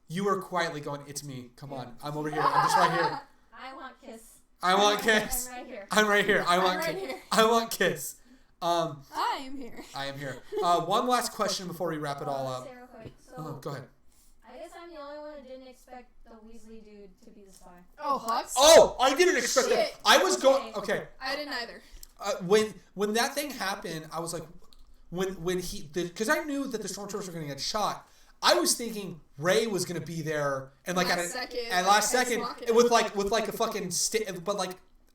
You were quietly going, it's me. Come on, I'm over here. I'm just right here. I want kiss. I want kiss. I'm right here. I'm right here. I want right kiss. here. I want kiss. I am here. I am here. One last question before we wrap it all up. Say real quick. So, Go ahead. I guess I'm the only one who didn't expect the Weasley dude to be the spy. Oh, Hux? Oh, I didn't expect that. Shit. I was going. Okay. I didn't either. When that thing happened, I was like, when he, because I knew that the stormtroopers were going to get shot. I was thinking Rey was going to be there and like at last second with like a fucking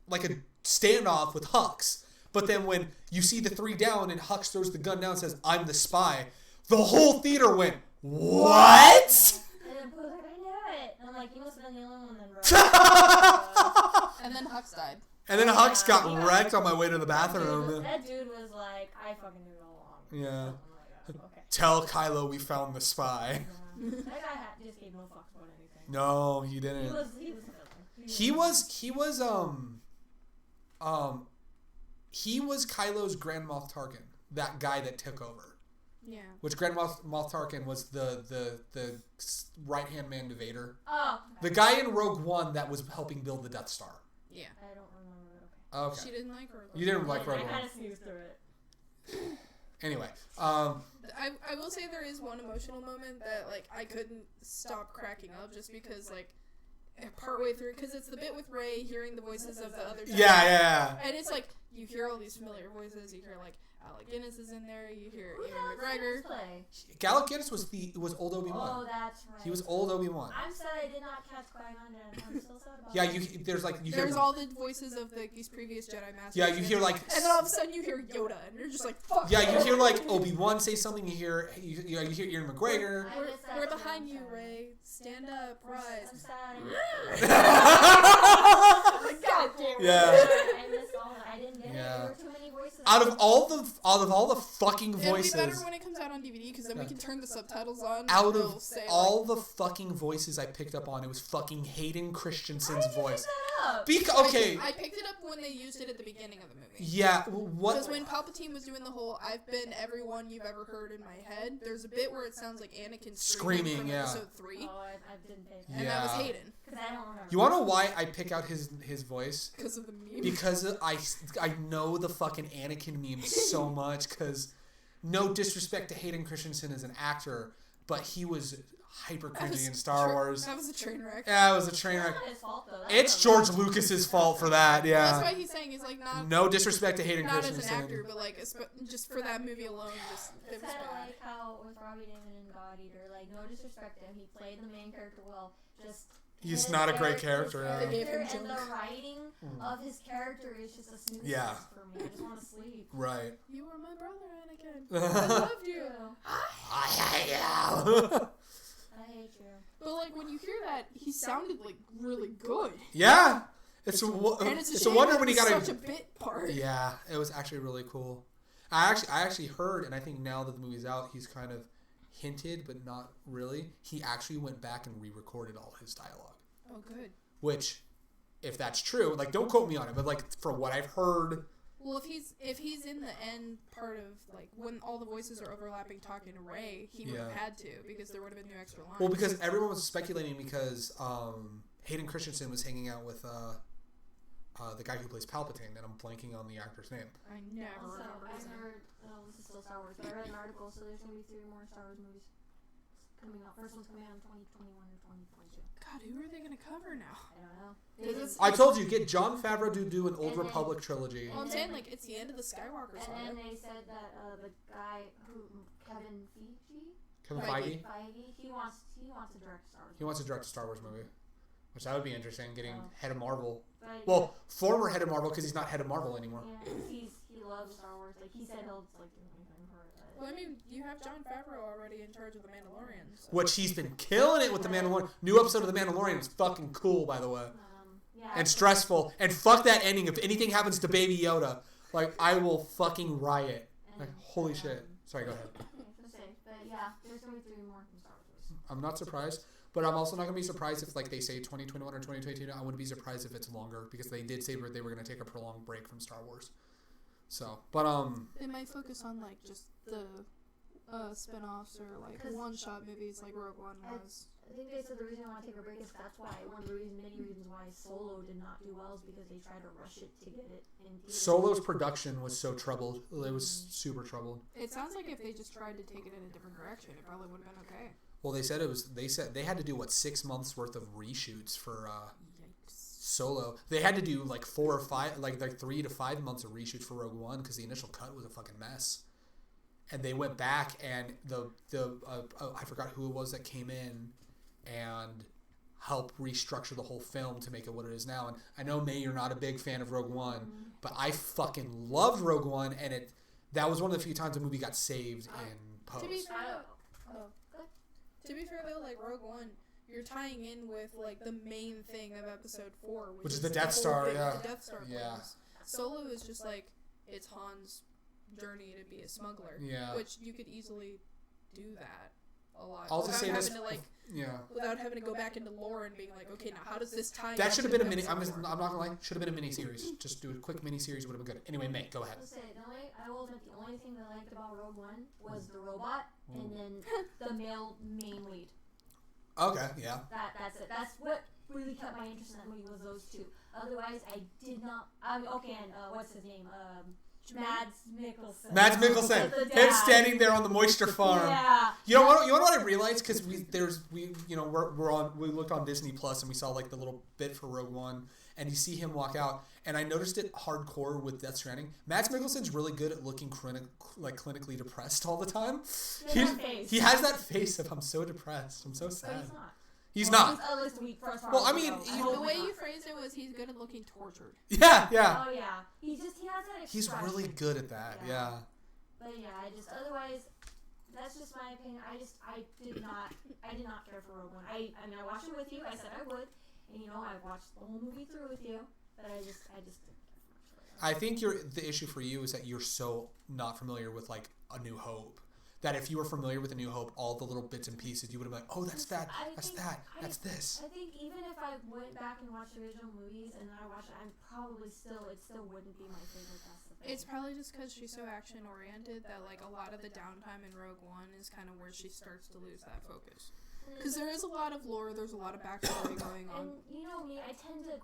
like a standoff with Hux. But then when you see the three down and Hux throws the gun down and says, "I'm the spy," the whole theater went, "What?" And then Pooh's like, I knew it. And I'm like, you must have been the only one then, bro. And then Hux died. And then Hux got wrecked on my way to the bathroom. That dude was like, I fucking knew it all along. Yeah. I'm like, okay. Tell Kylo we found the spy. Yeah. That guy just gave no fucks about anything. No, he didn't. He was He was Kylo's Grand Moff Tarkin, that guy that took over. Yeah. Which Grand Moff Tarkin was the right hand man to Vader. Oh. The guy in Rogue One that was helping build the Death Star. Yeah. I don't remember. Okay. Okay. She didn't like Rogue One. You didn't like Rogue I One. kind of snoozed through it. Anyway, I will say there is one emotional moment that like I couldn't stop cracking up just because like partway through, because it's the bit with Rey hearing the voices of the other Jedi. yeah. And it's like you hear all these familiar voices. You hear like Alec Guinness is in there. You hear Ewan McGregor. Alec Guinness was old Obi-Wan. Oh, that's right. He was old Obi-Wan. I'm sad I did not catch Qui-Gon and I'm still sad about Yeah, it. There's all the voices of these previous Jedi Masters. Yeah, you hear like. And then all of a sudden you hear Yoda, and you're just like, fuck. Yeah, you hear like Obi-Wan say something. You hear Ewan McGregor. We're behind you, Rey. Stand up, rise. I'm sad. God damn it. Yeah. I missed all that. I didn't get it. Yeah. There were too many voices. Out of all the fucking voices. It'll be better when it comes out on DVD because then we can turn the subtitles on. Out and it'll of say, all the fucking voices I picked up on, it was fucking Hayden Christensen's voice. That up? Okay. I picked it up when they used it at the beginning of the movie. Yeah. What? Because when Palpatine was doing the whole "I've been everyone you've ever heard in my head," there's a bit where it sounds like Anakin screaming from yeah. Episode 3. Oh, I didn't pay attention. And that was Hayden. Because I don't remember. You want to know why I pick out his voice? Because of the meme. Because I know the fucking Anakin meme so much. Because no disrespect to Hayden Christensen as an actor, but he was hyper cringy in Star Wars. That was a train wreck. Yeah, it was a train wreck. That's not his fault, though. It's George Lucas's fault for that. Yeah. That's why he's saying he's like not. No disrespect to Hayden not Christensen. as an actor, but like just for that movie alone, just it It's was kind of bad. like how with Robbie Damon in God Eater, like no disrespect to him, he played the main character well. Just He's his not a great character. his Yeah. They gave him character and the junk. writing of his character is just a snooze Yeah. fest for me. I just want to sleep. Right. You are my brother, Anakin. I love you. I hate you. I hate you. But like when you hear that, he sounded like really good. Yeah. It's And a wonder when he got such a bit part. Yeah, it was actually really cool. I actually heard, and I think now that the movie's out, he's kind of hinted, but not really. He actually went back and re-recorded all his dialogue. Oh, good. Which, if that's true, like don't quote me on it, but like from what I've heard. Well, if he's in the end part of like when all the voices are overlapping talking to Rey, he would have had to because there would have been no extra lines. Well, because everyone was speculating because Hayden Christensen was hanging out with the guy who plays Palpatine, and I'm blanking on the actor's name. I never remember I've his name. never. This is still Star Wars, but I read an article, so there's gonna be 3 more Star Wars movies. coming out. First one's coming out in 2021 or 2022. God, who are they gonna cover now? I don't know. I told you, get Jon Favreau to do an Old Republic trilogy. Well, I'm saying like it's the end of the Skywalker saga. And then they said that the guy Kevin Feige? he wants to direct Star Wars. He wants to direct a Star Wars movie. Which that would be interesting, getting head of Marvel. But, well, former head of Marvel, because he's not head of Marvel anymore. Yeah, he loves Star Wars. Like, he said he'll like do anything for it. Well, I mean, you have Jon Favreau already in charge of The Mandalorian. So. Which he's been killing it with The Mandalorian. New episode of The Mandalorian was fucking cool, by the way. Yeah, and stressful. And fuck that ending. If anything happens to Baby Yoda, like, I will fucking riot. Like, holy shit. Sorry, go ahead. But yeah, there's going to be 3 more from Star Wars. I'm not surprised. But I'm also not going to be surprised if, like, they say 2021 or 2022. I wouldn't be surprised if it's longer, because they did say they were going to take a prolonged break from Star Wars. So, but, they might focus on, like, just the spin-offs or, like, one-shot movies like Rogue One was. I think they said the reason I want to take a break is that's why one of the many reasons why Solo did not do well is because they tried to rush it to get it in theaters. Solo's production was so troubled. It was super troubled. It sounds like if they just tried to take it in a different direction, it probably would have been okay. Well, they said they had to do 6 months worth of reshoots for Solo. They had to do like 4 or 5, like 3 to 5 months of reshoots for Rogue One because the initial cut was a fucking mess. And they went back and I forgot who it was that came in and helped restructure the whole film to make it what it is now. And I know, May, you're not a big fan of Rogue One, but I fucking loved Rogue One, and that was one of the few times the movie got saved in post. To be fair though, like Rogue One, you're tying in with like the main thing of Episode 4, which is the Death Star. Yeah, the Death Star. Yeah. Plans. Solo is just like it's Han's journey to be a smuggler. Yeah. Which you could easily do that a lot. I'll just say this. Without having to go back into lore and being like, okay, now how does this tie? That should have been a mini. I'm not gonna lie. Should have been a mini series. Just do a quick mini series would have been good. Anyway, May, go ahead. I will admit the only thing that I liked about Rogue One was the robot and then the male main lead. Okay, yeah. That's it. That's what really kept my interest in that movie was those two. Otherwise, I did not. Okay, and what's his name? Mads Mikkelsen. Mads Mikkelsen. Him standing there on the moisture farm. Yeah. You know what I realized? Because we looked on Disney Plus and we saw like the little bit for Rogue One, and you see him walk out, and I noticed it hardcore with Death Stranding. Mads Mikkelsen's really good at looking clinically depressed all the time. He has that face of I'm so depressed. I'm so sad. But he's not. Well, I mean, the way you phrased it was he's good at looking tortured. Yeah. Oh yeah, he has that expression. He's really good at that. Yeah. But yeah, otherwise, that's just my opinion. I did not care for Rogue One. I mean, I watched it with you. I said I would, and I watched the whole movie through with you. But I just didn't care for much. I think the issue for you is that you're so not familiar with like A New Hope. That if you were familiar with A New Hope, all the little bits and pieces, you would have been like, oh, that's that, that's this. I think even if I went back and watched the original movies and then I watched it, it still wouldn't be my favorite. That's the thing. It's probably just because she's so action-oriented that like a lot of the downtime in Rogue One is kind of where she starts to lose that focus. Because there is a lot of lore, there's a lot of backstory going on. And you know me, I tend to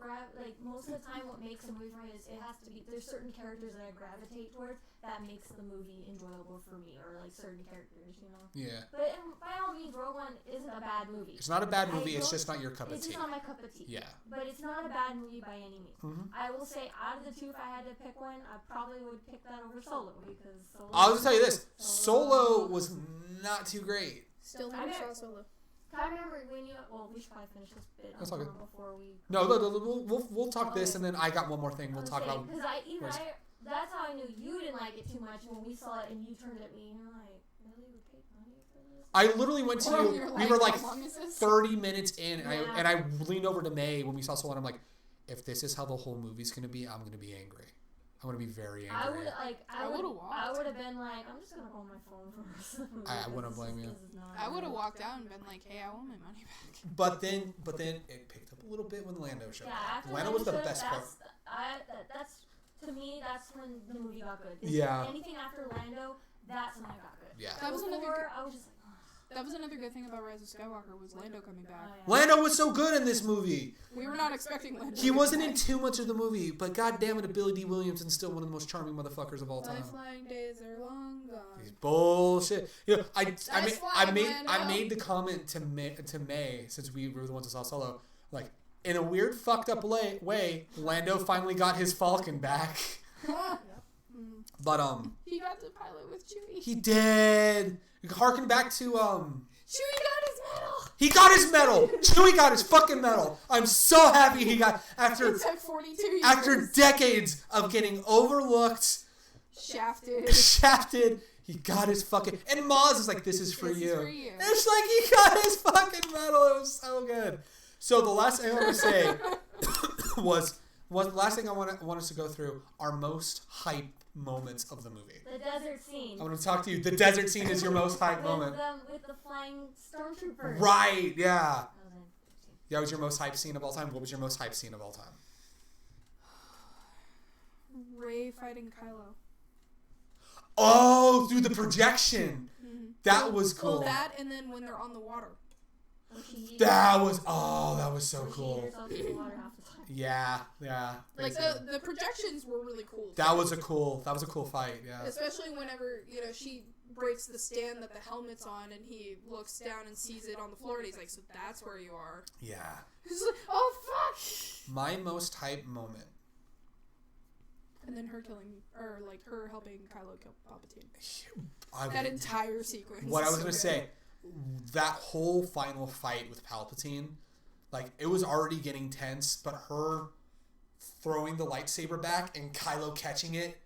most of the time what makes a movie for me is it has to be, there's certain characters that I gravitate towards that makes the movie enjoyable for me, or like certain characters, Yeah. But by all means, Rogue One isn't a bad movie. It's not a bad movie, it's just not your cup of tea. It's just not my cup of tea. Yeah. But it's not a bad movie by any means. Mm-hmm. I will say, out of the two, if I had to pick one, I probably would pick that over Solo, because Solo... I'll just tell you this, Solo was not too great. Still never saw Solo. I remember when we should probably finish this bit before we... No, we'll talk this, and then I got one more thing we'll talk about. Because that's how I knew you didn't like it too much when we saw it, and you turned at me, and you're like, really? We paid money for this? I literally went to you, we were like how long is this? 30 minutes in, and I leaned over to May when we saw Solo, and I'm like, if this is how the whole movie's going to be, I'm going to be angry. I'm going to be very angry. I would have been like, I'm just going to go on my phone first. I wouldn't blame you. I would have walked out and been like, hey, I want my money back. But then it picked up a little bit when Lando showed up. Lando was the best part. To me, that's when the movie got good. Yeah. Anything after Lando, that's when it got good. Yeah. That was That was another good thing about Rise of Skywalker was Lando coming back. Oh, yeah. Lando was so good in this movie. We were not expecting Lando. He wasn't in too much of the movie, but goddamn it, Billy D. Williams is still one of the most charming motherfuckers of all time. My flying days are long gone. He's bullshit. You know, I Lando. made the comment to May since we were the ones that saw Solo. Like, in a weird, fucked up way, Lando finally got his Falcon back. But he got to pilot with Chewie. he did. Harken back to Chewie got his medal. He got his medal. Chewie got his fucking medal. I'm so happy he got after It took 42 years. after decades of getting overlooked, shafted. He got his fucking and Maz is like, this is for you. It's like he got his fucking medal. It was so good. So the last thing I want to say was the last thing I want us to go through our most hype moments of the movie. The desert scene. I want to talk to you. The desert scene is your most hype moment. With the flying stormtroopers. Right, yeah. That was your most hype scene of all time. What was your most hype scene of all time? Rey fighting Kylo. Oh, through the projection. Mm-hmm. That was cool. Well, that and then when they're on the water. That was so cool. Yeah. Like the projections were really cool. That was a cool fight, yeah. Especially whenever, she breaks the stand that the helmet's on and he looks down and sees it on the floor and he's like, so that's where you are. Yeah. He's like, oh fuck. My most hype moment. And then her helping Kylo kill Palpatine. That entire sequence. What I was gonna say, that whole final fight with Palpatine, like, it was already getting tense, but her throwing the lightsaber back and Kylo catching it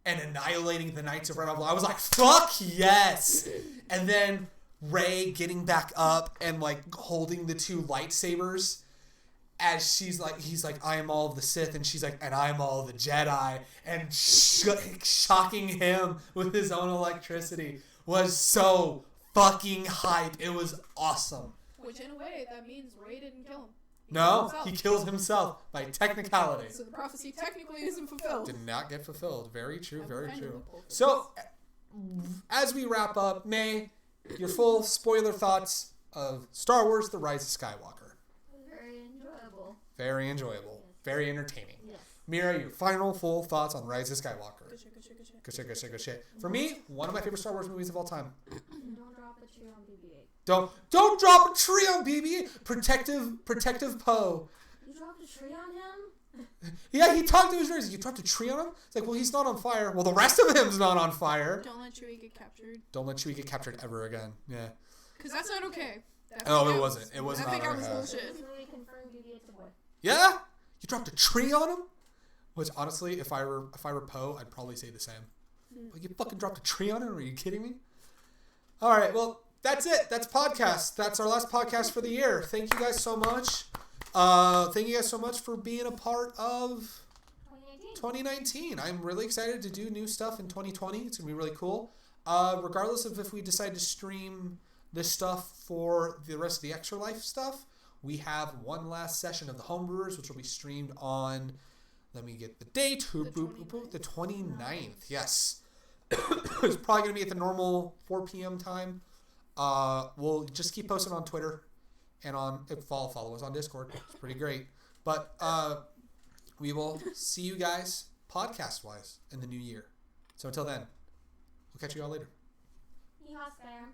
and annihilating the Knights of Ren, I was like, fuck yes! And then Rey getting back up and, like, holding the two lightsabers as he's like, I am all of the Sith, and she's like, and I'm all of the Jedi, and shocking him with his own electricity was so fucking hype. It was awesome. Which, in a way, that means Rey didn't kill him. He kills himself by technicality. So the prophecy technically isn't fulfilled. Did not get fulfilled. Very true, very true. So, as we wrap up, May, your full spoiler thoughts of Star Wars: The Rise of Skywalker. Very enjoyable. Very entertaining. Yes. Mira, your final full thoughts on Rise of Skywalker. Good shit. For me, one of my favorite Star Wars movies of all time. Don't drop a tree on BB-8. Don't drop a tree on BB-8. Protective Poe. You dropped a tree on him? Yeah, he talked to his race. You dropped a tree on him? It's like, well, he's not on fire. Well, the rest of him's not on fire. Don't let Chewie get captured. Don't let Chewie get captured ever again. Yeah. Because that's not okay. No, it wasn't. It was not. I think I was bullshit. Confirmed BB-8's a boy. Yeah? You dropped a tree on him? Which, honestly, if I were Poe, I'd probably say the same. Like, you fucking dropped a tree on him? Are you kidding me? All right, well, that's it. That's podcast. That's our last podcast for the year. Thank you guys so much. Thank you guys so much for being a part of 2019. I'm really excited to do new stuff in 2020. It's going to be really cool. Regardless of if we decide to stream this stuff for the rest of the Extra Life stuff, we have one last session of the Homebrewers, which will be streamed on, let me get the date, the 29th. Yes. It's probably going to be at the normal 4 p.m. time. We'll just keep posting on Twitter and follow us on Discord. It's pretty great. But we will see you guys podcast-wise in the new year. So until then, we'll catch you all later. Yeehaw, Skyrim.